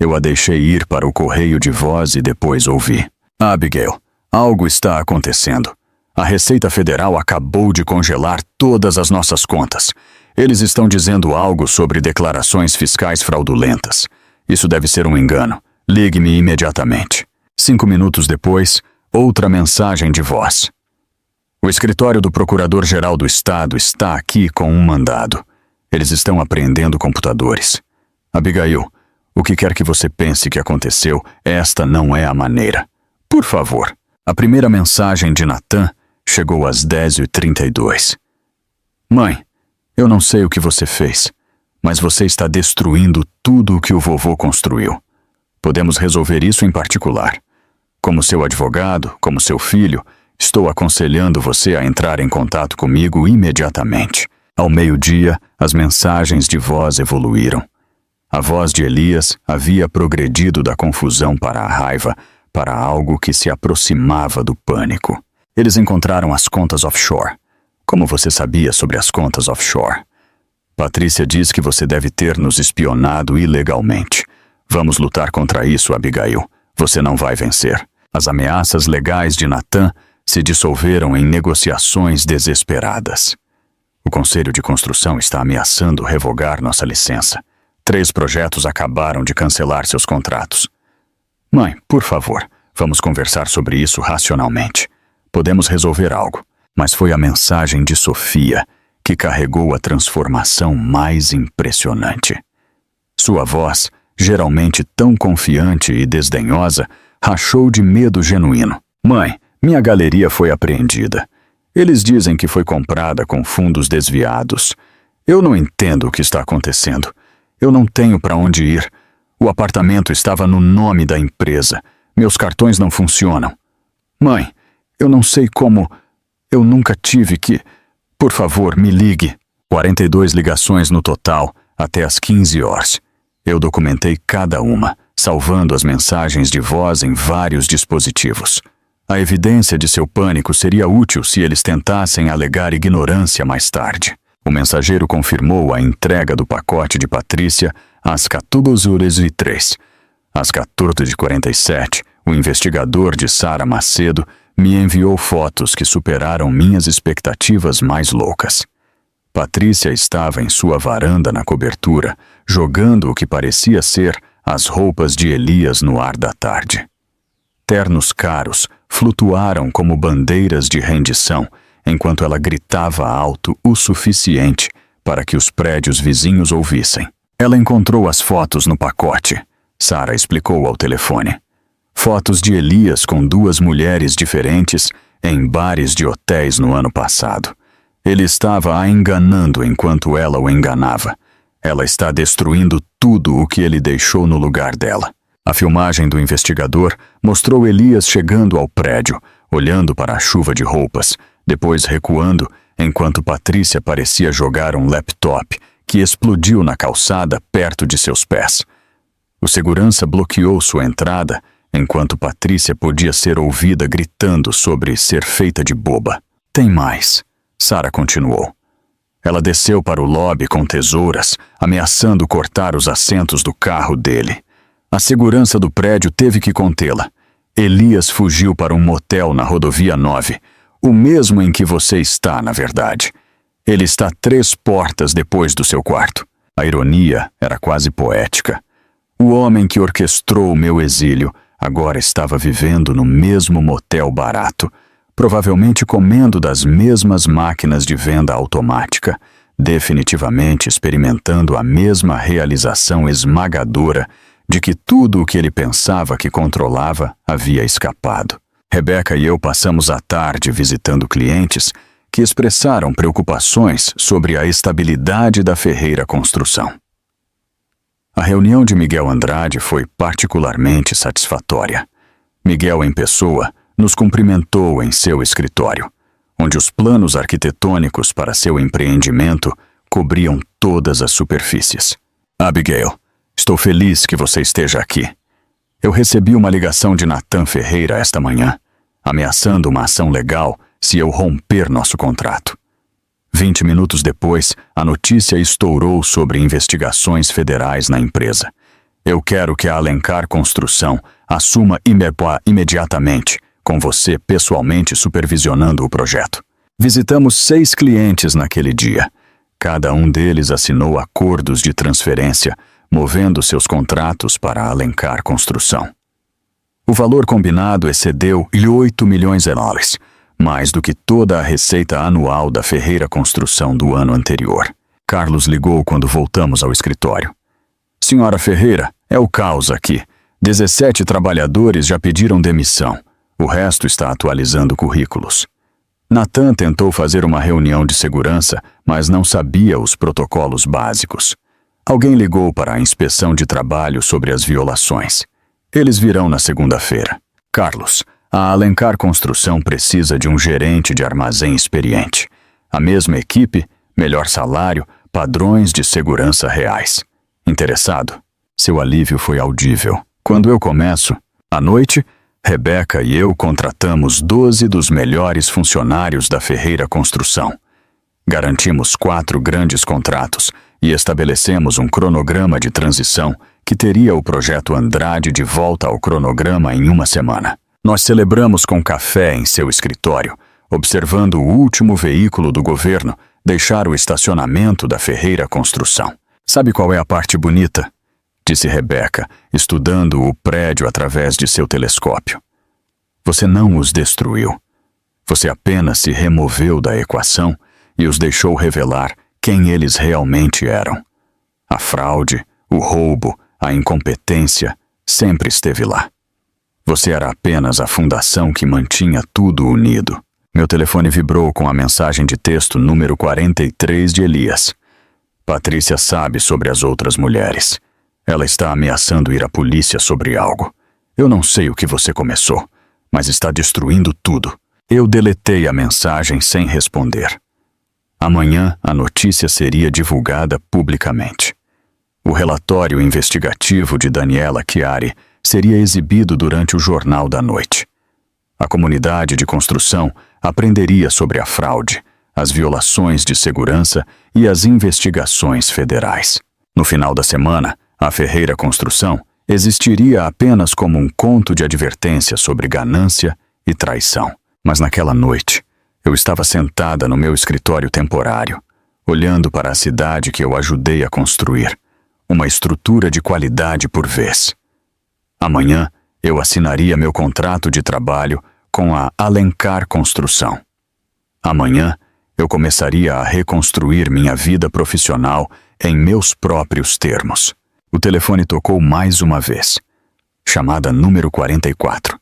Eu a deixei ir para o correio de voz e depois ouvi. Abigail, algo está acontecendo. A Receita Federal acabou de congelar todas as nossas contas. Eles estão dizendo algo sobre declarações fiscais fraudulentas. Isso deve ser um engano. Ligue-me imediatamente. 5 minutos depois, outra mensagem de voz. O escritório do Procurador-Geral do Estado está aqui com um mandado. Eles estão apreendendo computadores. Abigail, o que quer que você pense que aconteceu, esta não é a maneira. Por favor. A primeira mensagem de Nathan chegou às 10h32. Mãe, eu não sei o que você fez, mas você está destruindo tudo o que o vovô construiu. Podemos resolver isso em particular. Como seu advogado, como seu filho, estou aconselhando você a entrar em contato comigo imediatamente. Ao meio-dia, as mensagens de voz evoluíram. A voz de Elias havia progredido da confusão para a raiva, para algo que se aproximava do pânico. Eles encontraram as contas offshore. Como você sabia sobre as contas offshore? Patrícia diz que você deve ter nos espionado ilegalmente. Vamos lutar contra isso, Abigail. Você não vai vencer. As ameaças legais de Nathan se dissolveram em negociações desesperadas. O Conselho de Construção está ameaçando revogar nossa licença. 3 projetos acabaram de cancelar seus contratos. Mãe, por favor, vamos conversar sobre isso racionalmente. Podemos resolver algo, mas foi a mensagem de Sofia que carregou a transformação mais impressionante. Sua voz, geralmente tão confiante e desdenhosa, rachou de medo genuíno. Mãe, minha galeria foi apreendida. Eles dizem que foi comprada com fundos desviados. Eu não entendo o que está acontecendo. Eu não tenho para onde ir. O apartamento estava no nome da empresa. Meus cartões não funcionam. Mãe, eu não sei como... Eu nunca tive que... Por favor, me ligue. 42 ligações no total, até às 15 horas. Eu documentei cada uma, salvando as mensagens de voz em vários dispositivos. A evidência de seu pânico seria útil se eles tentassem alegar ignorância mais tarde. O mensageiro confirmou a entrega do pacote de Patrícia às 14h03. Às 14h47, o investigador de Sara Macedo me enviou fotos que superaram minhas expectativas mais loucas. Patrícia estava em sua varanda na cobertura, jogando o que parecia ser as roupas de Elias no ar da tarde. Ternos caros flutuaram como bandeiras de rendição, enquanto ela gritava alto o suficiente para que os prédios vizinhos ouvissem. Ela encontrou as fotos no pacote, Sara explicou ao telefone. Fotos de Elias com 2 mulheres diferentes em bares de hotéis no ano passado. Ele estava a enganando enquanto ela o enganava. Ela está destruindo tudo o que ele deixou no lugar dela. A filmagem do investigador mostrou Elias chegando ao prédio, olhando para a chuva de roupas, depois recuando, enquanto Patrícia parecia jogar um laptop que explodiu na calçada perto de seus pés. O segurança bloqueou sua entrada, enquanto Patrícia podia ser ouvida gritando sobre ser feita de boba. Tem mais, Sara continuou. Ela desceu para o lobby com tesouras, ameaçando cortar os assentos do carro dele. A segurança do prédio teve que contê-la. Elias fugiu para um motel na rodovia 9, o mesmo em que você está, na verdade. Ele está 3 portas depois do seu quarto. A ironia era quase poética. O homem que orquestrou o meu exílio agora estava vivendo no mesmo motel barato, provavelmente comendo das mesmas máquinas de venda automática, definitivamente experimentando a mesma realização esmagadora de que tudo o que ele pensava que controlava havia escapado. Rebeca e eu passamos a tarde visitando clientes que expressaram preocupações sobre a estabilidade da Ferreira Construção. A reunião de Miguel Andrade foi particularmente satisfatória. Miguel, em pessoa, nos cumprimentou em seu escritório, onde os planos arquitetônicos para seu empreendimento cobriam todas as superfícies. Abigail, estou feliz que você esteja aqui. Eu recebi uma ligação de Natan Ferreira esta manhã, ameaçando uma ação legal se eu romper nosso contrato. 20 minutos depois, a notícia estourou sobre investigações federais na empresa. Eu quero que a Alencar Construção assuma imediatamente, com você pessoalmente supervisionando o projeto. Visitamos 6 clientes naquele dia. Cada um deles assinou acordos de transferência, movendo seus contratos para a Alencar Construção. O valor combinado excedeu $8 milhões, mais do que toda a receita anual da Ferreira Construção do ano anterior. Carlos ligou quando voltamos ao escritório. Senhora Ferreira, é o caos aqui. 17 trabalhadores já pediram demissão. O resto está atualizando currículos. Natan tentou fazer uma reunião de segurança, mas não sabia os protocolos básicos. Alguém ligou para a inspeção de trabalho sobre as violações. Eles virão na segunda-feira. Carlos, a Alencar Construção precisa de um gerente de armazém experiente. A mesma equipe, melhor salário, padrões de segurança reais. Interessado? Seu alívio foi audível. Quando eu começo, à noite, Rebeca e eu contratamos 12 dos melhores funcionários da Ferreira Construção. Garantimos 4 grandes contratos e estabelecemos um cronograma de transição que teria o projeto Andrade de volta ao cronograma em 1 semana. Nós celebramos com café em seu escritório, observando o último veículo do governo deixar o estacionamento da Ferreira Construção. Sabe qual é a parte bonita? Disse Rebeca, estudando o prédio através de seu telescópio. Você não os destruiu. Você apenas se removeu da equação e os deixou revelar quem eles realmente eram. A fraude, o roubo, a incompetência sempre esteve lá. Você era apenas a fundação que mantinha tudo unido. Meu telefone vibrou com a mensagem de texto número 43 de Elias. Patrícia sabe sobre as outras mulheres. Ela está ameaçando ir à polícia sobre algo. Eu não sei o que você começou, mas está destruindo tudo. Eu deletei a mensagem sem responder. Amanhã a notícia seria divulgada publicamente. O relatório investigativo de Daniela Chiari seria exibido durante o Jornal da Noite. A comunidade de construção aprenderia sobre a fraude, as violações de segurança e as investigações federais. No final da semana, a Ferreira Construção existiria apenas como um conto de advertência sobre ganância e traição. Mas naquela noite, eu estava sentada no meu escritório temporário, olhando para a cidade que eu ajudei a construir, uma estrutura de qualidade por vez. Amanhã, eu assinaria meu contrato de trabalho com a Alencar Construção. Amanhã, eu começaria a reconstruir minha vida profissional em meus próprios termos. O telefone tocou mais uma vez. Chamada número 44.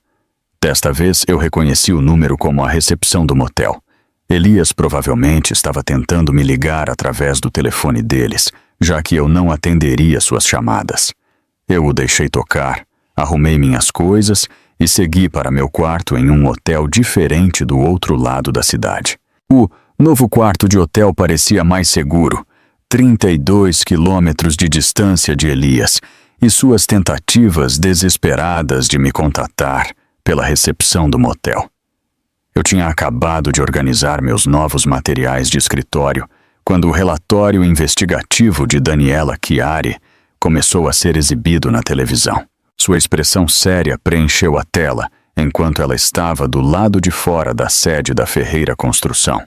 Desta vez, eu reconheci o número como a recepção do motel. Elias provavelmente estava tentando me ligar através do telefone deles, já que eu não atenderia suas chamadas. Eu o deixei tocar, arrumei minhas coisas e segui para meu quarto em um hotel diferente do outro lado da cidade. O novo quarto de hotel parecia mais seguro, 32 quilômetros de distância de Elias e suas tentativas desesperadas de me contatar pela recepção do motel. Eu tinha acabado de organizar meus novos materiais de escritório quando o relatório investigativo de Daniela Chiari começou a ser exibido na televisão. Sua expressão séria preencheu a tela enquanto ela estava do lado de fora da sede da Ferreira Construção,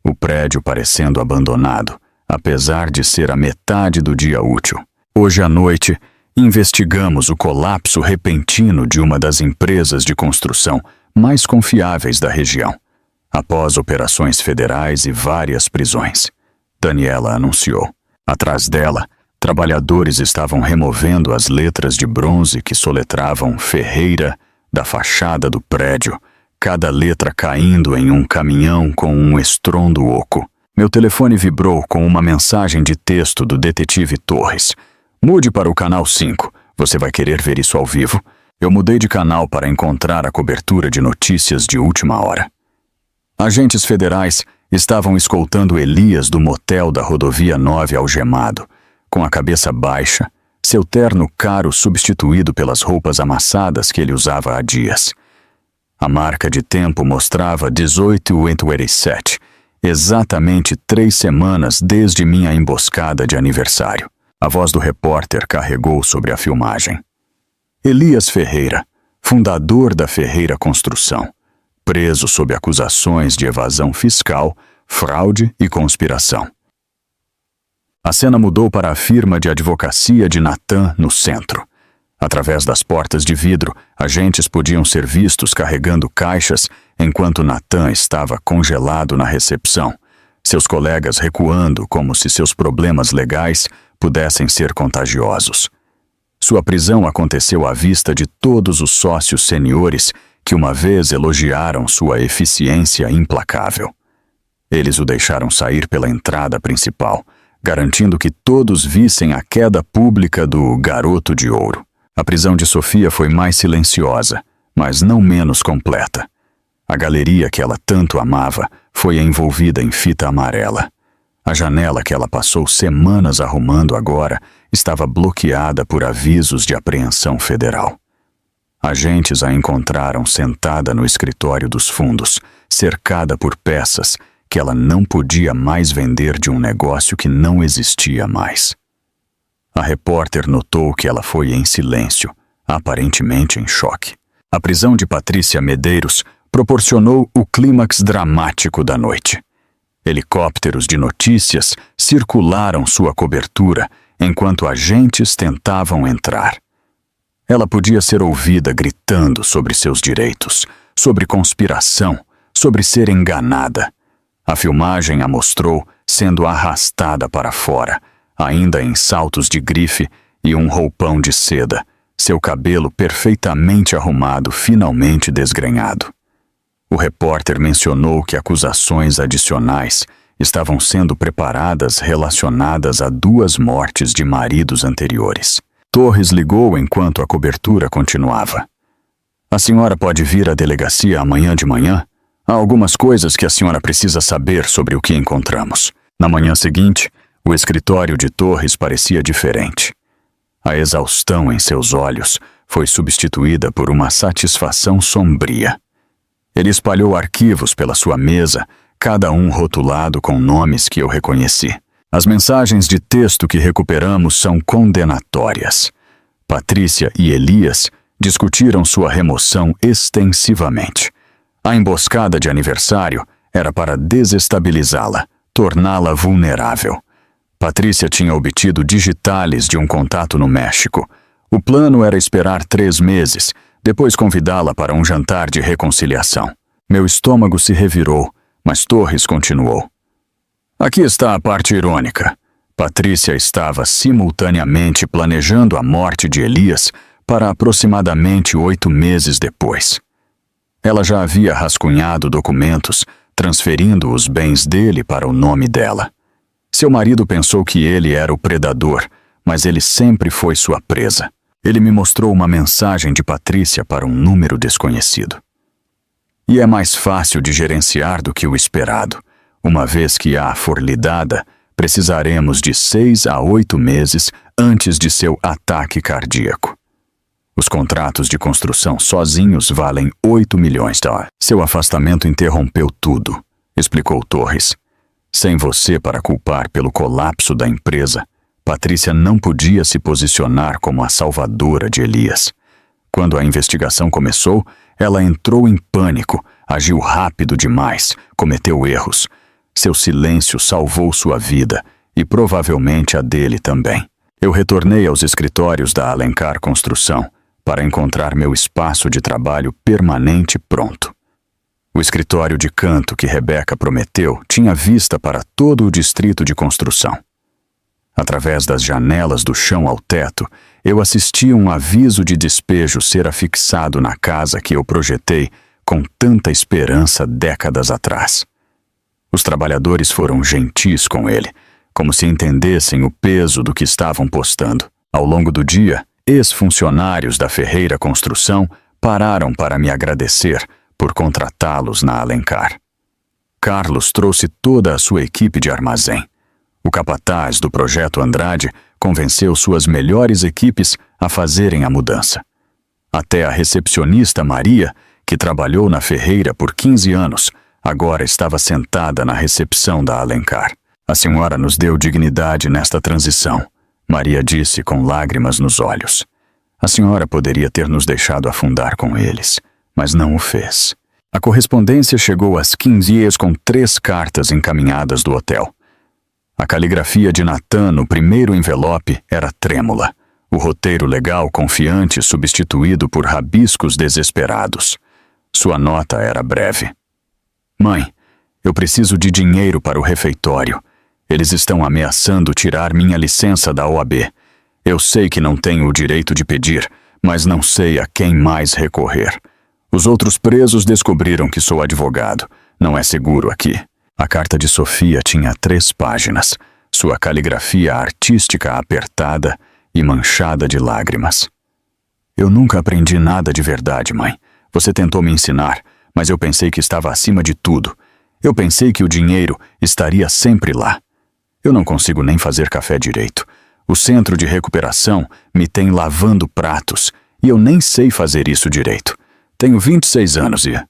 o prédio parecendo abandonado, apesar de ser a metade do dia útil. Hoje à noite, investigamos o colapso repentino de uma das empresas de construção mais confiáveis da região, após operações federais e várias prisões. Daniela anunciou. Atrás dela, trabalhadores estavam removendo as letras de bronze que soletravam Ferreira da fachada do prédio, cada letra caindo em um caminhão com um estrondo oco. Meu telefone vibrou com uma mensagem de texto do detetive Torres. Mude para o canal 5. Você vai querer ver isso ao vivo. Eu mudei de canal para encontrar a cobertura de notícias de última hora. Agentes federais estavam escoltando Elias do motel da Rodovia 9 algemado, com a cabeça baixa, seu terno caro substituído pelas roupas amassadas que ele usava há dias. A marca de tempo mostrava 18/27, exatamente 3 semanas desde minha emboscada de aniversário. A voz do repórter carregou sobre a filmagem. Elias Ferreira, fundador da Ferreira Construção, preso sob acusações de evasão fiscal, fraude e conspiração. A cena mudou para a firma de advocacia de Natan, no centro. Através das portas de vidro, agentes podiam ser vistos carregando caixas enquanto Natan estava congelado na recepção, seus colegas recuando como se seus problemas legais pudessem ser contagiosos. Sua prisão aconteceu à vista de todos os sócios seniores que uma vez elogiaram sua eficiência implacável. Eles o deixaram sair pela entrada principal, garantindo que todos vissem a queda pública do Garoto de Ouro. A prisão de Sofia foi mais silenciosa, mas não menos completa. A galeria que ela tanto amava foi envolvida em fita amarela. A janela que ela passou semanas arrumando agora estava bloqueada por avisos de apreensão federal. Agentes a encontraram sentada no escritório dos fundos, cercada por peças que ela não podia mais vender de um negócio que não existia mais. A repórter notou que ela foi em silêncio, aparentemente em choque. A prisão de Patrícia Medeiros proporcionou o clímax dramático da noite. Helicópteros de notícias circularam sua cobertura enquanto agentes tentavam entrar. Ela podia ser ouvida gritando sobre seus direitos, sobre conspiração, sobre ser enganada. A filmagem a mostrou sendo arrastada para fora, ainda em saltos de grife e um roupão de seda, seu cabelo perfeitamente arrumado finalmente desgrenhado. O repórter mencionou que acusações adicionais estavam sendo preparadas relacionadas a 2 mortes de maridos anteriores. Torres ligou enquanto a cobertura continuava. A senhora pode vir à delegacia amanhã de manhã? Há algumas coisas que a senhora precisa saber sobre o que encontramos. Na manhã seguinte, o escritório de Torres parecia diferente. A exaustão em seus olhos foi substituída por uma satisfação sombria. Ele espalhou arquivos pela sua mesa, cada um rotulado com nomes que eu reconheci. As mensagens de texto que recuperamos são condenatórias. Patrícia e Elias discutiram sua remoção extensivamente. A emboscada de aniversário era para desestabilizá-la, torná-la vulnerável. Patrícia tinha obtido digitales de um contato no México. O plano era esperar 3 meses, depois convidá-la para um jantar de reconciliação. Meu estômago se revirou, mas Torres continuou. Aqui está a parte irônica. Patrícia estava simultaneamente planejando a morte de Elias para aproximadamente 8 meses depois. Ela já havia rascunhado documentos, transferindo os bens dele para o nome dela. Seu marido pensou que ele era o predador, mas ele sempre foi sua presa. Ele me mostrou uma mensagem de Patrícia para um número desconhecido. E é mais fácil de gerenciar do que o esperado. Uma vez que a for lidada, precisaremos de 6 a 8 meses antes de seu ataque cardíaco. Os contratos de construção sozinhos valem 8 milhões de dólares. Seu afastamento interrompeu tudo, explicou Torres. Sem você para culpar pelo colapso da empresa, Patrícia não podia se posicionar como a salvadora de Elias. Quando a investigação começou, ela entrou em pânico, agiu rápido demais, cometeu erros. Seu silêncio salvou sua vida e provavelmente a dele também. Eu retornei aos escritórios da Alencar Construção para encontrar meu espaço de trabalho permanente pronto. O escritório de canto que Rebeca prometeu tinha vista para todo o distrito de construção. Através das janelas do chão ao teto, eu assistia um aviso de despejo ser afixado na casa que eu projetei com tanta esperança décadas atrás. Os trabalhadores foram gentis com ele, como se entendessem o peso do que estavam postando. Ao longo do dia, ex-funcionários da Ferreira Construção pararam para me agradecer por contratá-los na Alencar. Carlos trouxe toda a sua equipe de armazém. O capataz do Projeto Andrade convenceu suas melhores equipes a fazerem a mudança. Até a recepcionista Maria, que trabalhou na Ferreira por 15 anos, agora estava sentada na recepção da Alencar. A senhora nos deu dignidade nesta transição, Maria disse com lágrimas nos olhos. A senhora poderia ter nos deixado afundar com eles, mas não o fez. A correspondência chegou às 15 com 3 cartas encaminhadas do hotel. A caligrafia de Natan no primeiro envelope era trêmula, o roteiro legal confiante substituído por rabiscos desesperados. Sua nota era breve. Mãe, eu preciso de dinheiro para o refeitório. Eles estão ameaçando tirar minha licença da OAB. Eu sei que não tenho o direito de pedir, mas não sei a quem mais recorrer. Os outros presos descobriram que sou advogado. Não é seguro aqui. A carta de Sofia tinha 3 páginas, sua caligrafia artística apertada e manchada de lágrimas. Eu nunca aprendi nada de verdade, mãe. Você tentou me ensinar, mas eu pensei que estava acima de tudo. Eu pensei que o dinheiro estaria sempre lá. Eu não consigo nem fazer café direito. O centro de recuperação me tem lavando pratos e eu nem sei fazer isso direito. Tenho 26 anos e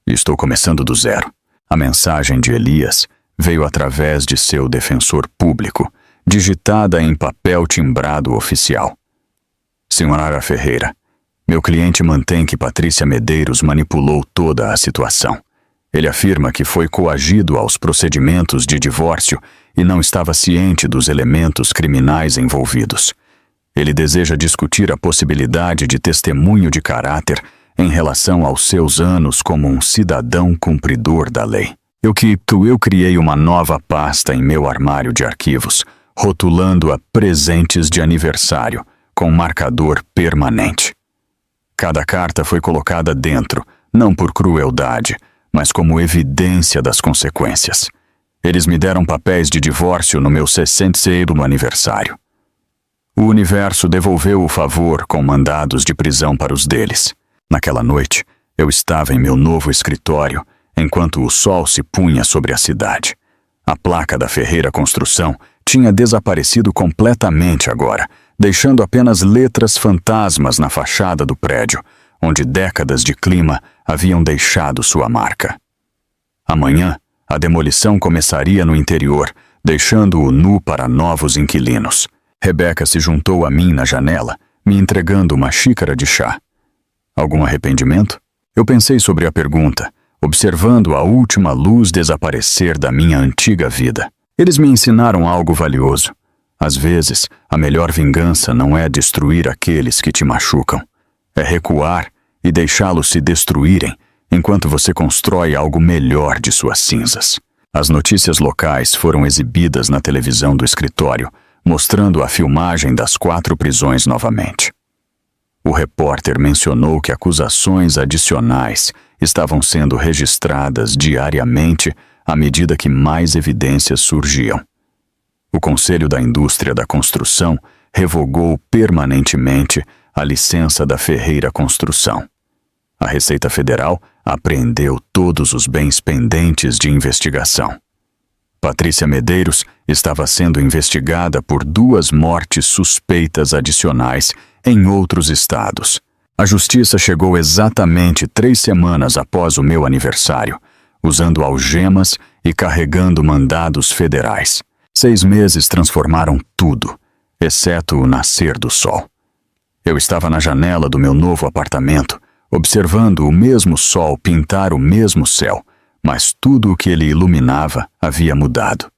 estou começando do zero. A mensagem de Elias veio através de seu defensor público, digitada em papel timbrado oficial. Senhora Ferreira, meu cliente mantém que Patrícia Medeiros manipulou toda a situação. Ele afirma que foi coagido aos procedimentos de divórcio e não estava ciente dos elementos criminais envolvidos. Ele deseja discutir a possibilidade de testemunho de caráter em relação aos seus anos como um cidadão cumpridor da lei. Eu criei uma nova pasta em meu armário de arquivos, rotulando-a presentes de aniversário, com marcador permanente. Cada carta foi colocada dentro, não por crueldade, mas como evidência das consequências. Eles me deram papéis de divórcio no meu 60º aniversário. O universo devolveu o favor com mandados de prisão para os deles. Naquela noite, eu estava em meu novo escritório, enquanto o sol se punha sobre a cidade. A placa da Ferreira Construção tinha desaparecido completamente agora, deixando apenas letras fantasmas na fachada do prédio, onde décadas de clima haviam deixado sua marca. Amanhã, a demolição começaria no interior, deixando-o nu para novos inquilinos. Rebeca se juntou a mim na janela, me entregando uma xícara de chá. Algum arrependimento? Eu pensei sobre a pergunta, observando a última luz desaparecer da minha antiga vida. Eles me ensinaram algo valioso. Às vezes, a melhor vingança não é destruir aqueles que te machucam. É recuar e deixá-los se destruírem, enquanto você constrói algo melhor de suas cinzas. As notícias locais foram exibidas na televisão do escritório, mostrando a filmagem das 4 prisões novamente. O repórter mencionou que acusações adicionais estavam sendo registradas diariamente à medida que mais evidências surgiam. O Conselho da Indústria da Construção revogou permanentemente a licença da Ferreira Construção. A Receita Federal apreendeu todos os bens pendentes de investigação. Patrícia Medeiros estava sendo investigada por 2 mortes suspeitas adicionais em outros estados. A justiça chegou exatamente 3 semanas após o meu aniversário, usando algemas e carregando mandados federais. 6 meses transformaram tudo, exceto o nascer do sol. Eu estava na janela do meu novo apartamento, observando o mesmo sol pintar o mesmo céu, mas tudo o que ele iluminava havia mudado.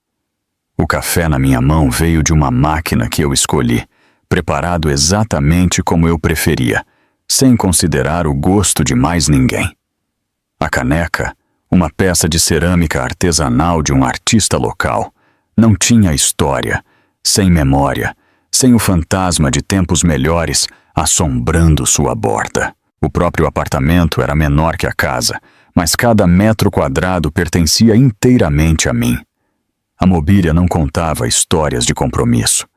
O café na minha mão veio de uma máquina que eu escolhi, preparado exatamente como eu preferia, sem considerar o gosto de mais ninguém. A caneca, uma peça de cerâmica artesanal de um artista local, não tinha história, sem memória, sem o fantasma de tempos melhores assombrando sua borda. O próprio apartamento era menor que a casa, mas cada metro quadrado pertencia inteiramente a mim. A mobília não contava histórias de compromisso.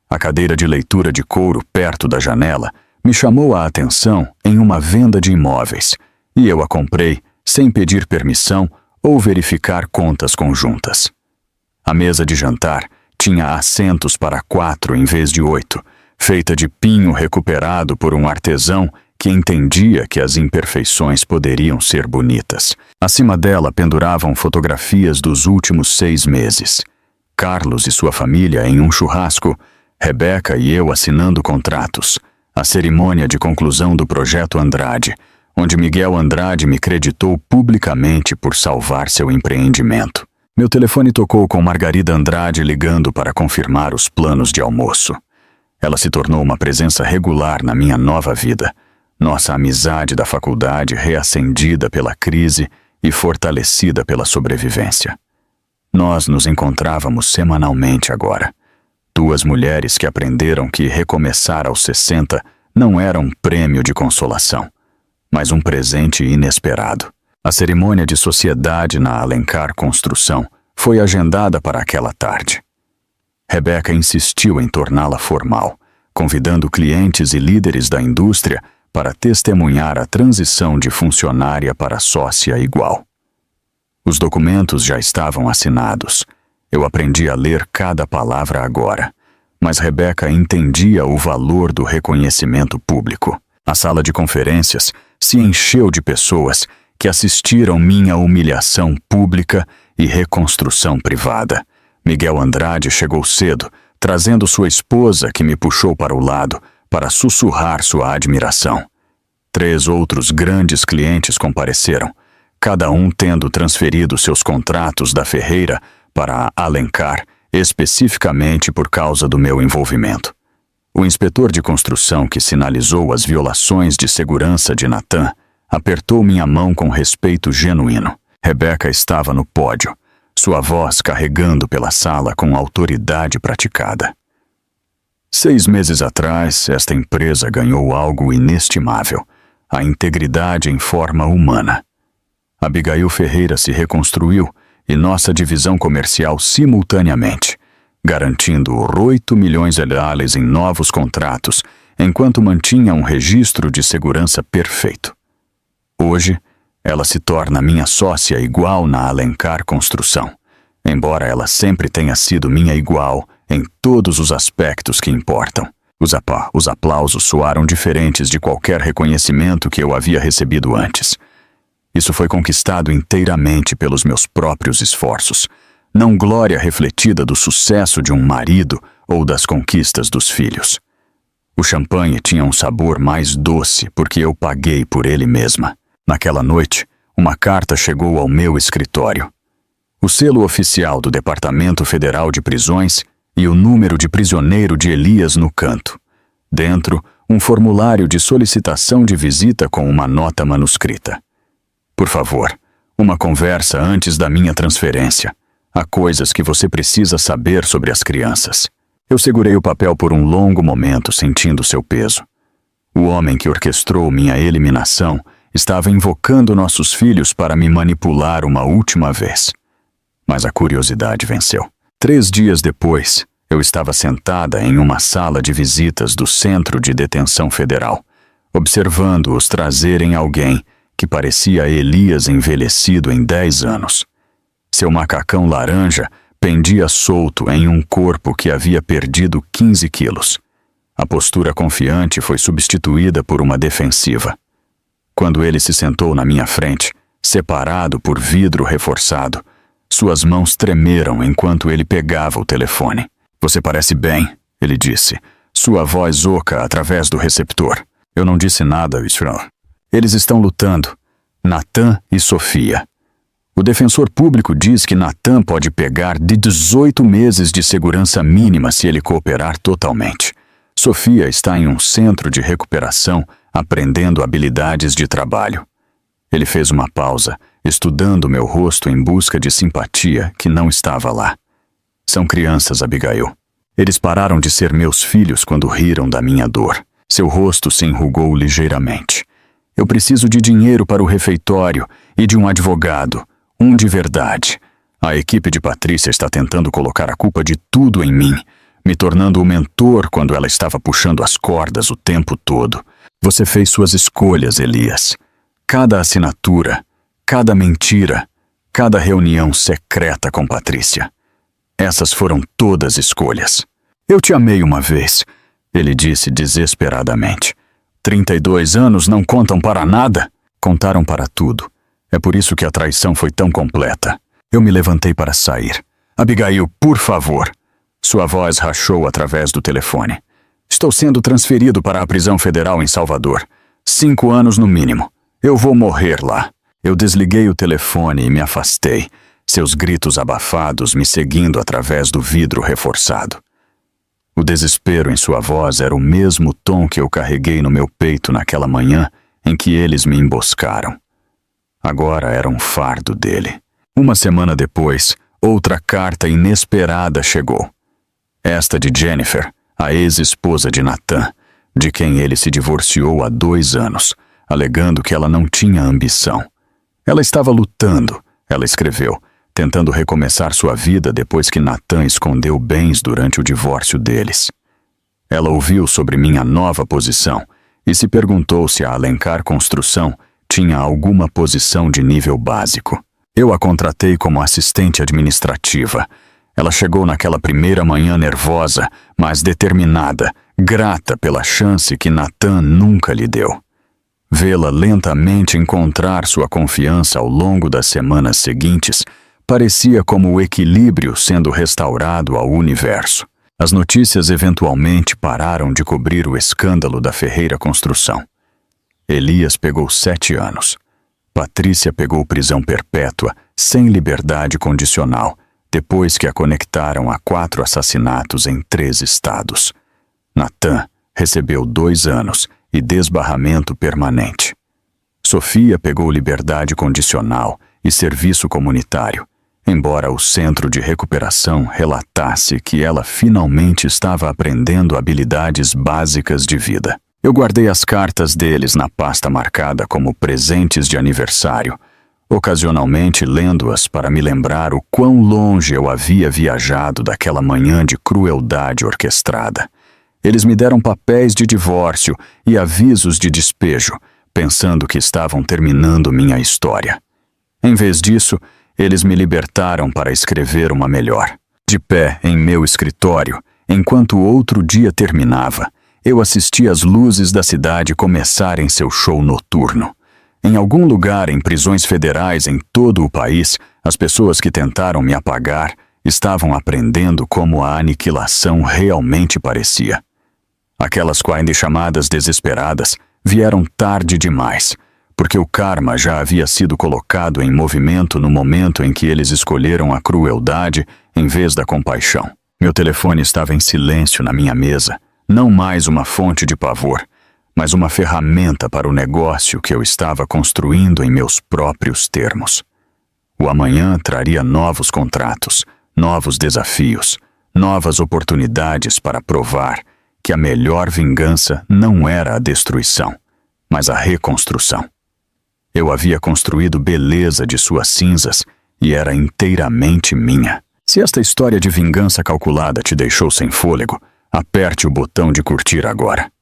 A cadeira de leitura de couro perto da janela me chamou a atenção em uma venda de imóveis, e eu a comprei sem pedir permissão ou verificar contas conjuntas. A mesa de jantar tinha assentos para 4 em vez de 8, feita de pinho recuperado por um artesão que entendia que as imperfeições poderiam ser bonitas. Acima dela penduravam fotografias dos últimos 6 meses. Carlos e sua família em um churrasco, Rebeca e eu assinando contratos, a cerimônia de conclusão do projeto Andrade, onde Miguel Andrade me creditou publicamente por salvar seu empreendimento. Meu telefone tocou com Margarida Andrade ligando para confirmar os planos de almoço. Ela se tornou uma presença regular na minha nova vida. Nossa amizade da faculdade reacendida pela crise e fortalecida pela sobrevivência. Nós nos encontrávamos semanalmente agora. 2 mulheres que aprenderam que recomeçar aos 60 não era um prêmio de consolação, mas um presente inesperado. A cerimônia de sociedade na Alencar Construção foi agendada para aquela tarde. Rebeca insistiu em torná-la formal, convidando clientes e líderes da indústria para testemunhar a transição de funcionária para sócia igual. Os documentos já estavam assinados. Eu aprendi a ler cada palavra agora, mas Rebeca entendia o valor do reconhecimento público. A sala de conferências se encheu de pessoas que assistiram minha humilhação pública e reconstrução privada. Miguel Andrade chegou cedo, trazendo sua esposa, que me puxou para o lado para sussurrar sua admiração. 3 outros grandes clientes compareceram, cada um tendo transferido seus contratos da Ferreira para a Alencar, especificamente por causa do meu envolvimento. O inspetor de construção que sinalizou as violações de segurança de Natan apertou minha mão com respeito genuíno. Rebeca estava no pódio, sua voz carregando pela sala com autoridade praticada. 6 meses atrás, esta empresa ganhou algo inestimável, a integridade em forma humana. Abigail Ferreira se reconstruiu e nossa divisão comercial simultaneamente, garantindo 8 milhões de reais em novos contratos, enquanto mantinha um registro de segurança perfeito. Hoje, ela se torna minha sócia igual na Alencar Construção, embora ela sempre tenha sido minha igual em todos os aspectos que importam. Os aplausos soaram diferentes de qualquer reconhecimento que eu havia recebido antes. Isso foi conquistado inteiramente pelos meus próprios esforços, não glória refletida do sucesso de um marido ou das conquistas dos filhos. O champanhe tinha um sabor mais doce porque eu paguei por ele mesma. Naquela noite, uma carta chegou ao meu escritório. O selo oficial do Departamento Federal de Prisões e o número de prisioneiro de Elias no canto. Dentro, um formulário de solicitação de visita com uma nota manuscrita. Por favor, uma conversa antes da minha transferência. Há coisas que você precisa saber sobre as crianças. Eu segurei o papel por um longo momento, sentindo seu peso. O homem que orquestrou minha eliminação estava invocando nossos filhos para me manipular uma última vez. Mas a curiosidade venceu. 3 dias depois, eu estava sentada em uma sala de visitas do Centro de Detenção Federal, observando-os trazerem alguém que parecia Elias envelhecido em 10 anos. Seu macacão laranja pendia solto em um corpo que havia perdido 15 quilos. A postura confiante foi substituída por uma defensiva. Quando ele se sentou na minha frente, separado por vidro reforçado, Suas mãos tremeram enquanto ele pegava o telefone. Você parece bem, ele disse, sua voz oca através do receptor. Eu não disse nada, Israel. Eles estão lutando. Natan e Sofia. O defensor público diz que Natan pode pegar de 18 meses de segurança mínima se ele cooperar totalmente. Sofia está em um centro de recuperação, aprendendo habilidades de trabalho. Ele fez uma pausa, estudando meu rosto em busca de simpatia que não estava lá. São crianças, Abigail. Eles pararam de ser meus filhos quando riram da minha dor. Seu rosto se enrugou ligeiramente. Eu preciso de dinheiro para o refeitório e de um advogado, um de verdade. A equipe de Patrícia está tentando colocar a culpa de tudo em mim, me tornando o mentor quando ela estava puxando as cordas o tempo todo. Você fez suas escolhas, Elias. Cada assinatura, cada mentira, cada reunião secreta com Patrícia. Essas foram todas escolhas. Eu te amei uma vez, ele disse desesperadamente. 32 anos não contam para nada? Contaram para tudo. É por isso que a traição foi tão completa. Eu me levantei para sair. Abigail, por favor. Sua voz rachou através do telefone. Estou sendo transferido para a prisão federal em Salvador. 5 anos no mínimo. Eu vou morrer lá. Eu desliguei o telefone e me afastei, seus gritos abafados me seguindo através do vidro reforçado. O desespero em sua voz era o mesmo tom que eu carreguei no meu peito naquela manhã em que eles me emboscaram. Agora era um fardo dele. Uma semana depois, outra carta inesperada chegou. Esta de Jennifer, a ex-esposa de Natan, de quem ele se divorciou há 2 anos, alegando que ela não tinha ambição. Ela estava lutando, ela escreveu, tentando recomeçar sua vida depois que Natan escondeu bens durante o divórcio deles. Ela ouviu sobre minha nova posição e se perguntou se a Alencar Construção tinha alguma posição de nível básico. Eu a contratei como assistente administrativa. Ela chegou naquela primeira manhã nervosa, mas determinada, grata pela chance que Natan nunca lhe deu. Vê-la lentamente encontrar sua confiança ao longo das semanas seguintes parecia como o equilíbrio sendo restaurado ao universo. As notícias eventualmente pararam de cobrir o escândalo da Ferreira Construção. Elias pegou 7 anos. Patrícia pegou prisão perpétua, sem liberdade condicional, depois que a conectaram a 4 assassinatos em 3 estados. Natan recebeu 2 anos e desbarramento permanente. Sofia pegou liberdade condicional e serviço comunitário, embora o centro de recuperação relatasse que ela finalmente estava aprendendo habilidades básicas de vida. Eu guardei as cartas deles na pasta marcada como presentes de aniversário, ocasionalmente lendo-as para me lembrar o quão longe eu havia viajado daquela manhã de crueldade orquestrada. Eles me deram papéis de divórcio e avisos de despejo, pensando que estavam terminando minha história. Em vez disso, eles me libertaram para escrever uma melhor. De pé em meu escritório, enquanto o outro dia terminava, eu assisti as luzes da cidade começarem seu show noturno. Em algum lugar em prisões federais em todo o país, as pessoas que tentaram me apagar estavam aprendendo como a aniquilação realmente parecia. Aquelas chamadas desesperadas vieram tarde demais, porque o karma já havia sido colocado em movimento no momento em que eles escolheram a crueldade em vez da compaixão. Meu telefone estava em silêncio na minha mesa, não mais uma fonte de pavor, mas uma ferramenta para o negócio que eu estava construindo em meus próprios termos. O amanhã traria novos contratos, novos desafios, novas oportunidades para provar que a melhor vingança não era a destruição, mas a reconstrução. Eu havia construído beleza de suas cinzas e era inteiramente minha. Se esta história de vingança calculada te deixou sem fôlego, aperte o botão de curtir agora.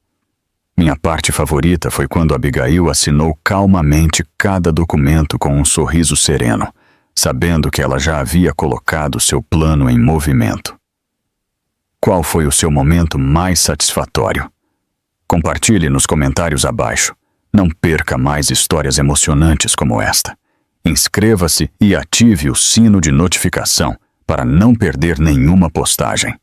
Minha parte favorita foi quando Abigail assinou calmamente cada documento com um sorriso sereno, sabendo que ela já havia colocado seu plano em movimento. Qual foi o seu momento mais satisfatório? Compartilhe nos comentários abaixo. Não perca mais histórias emocionantes como esta. Inscreva-se e ative o sino de notificação para não perder nenhuma postagem.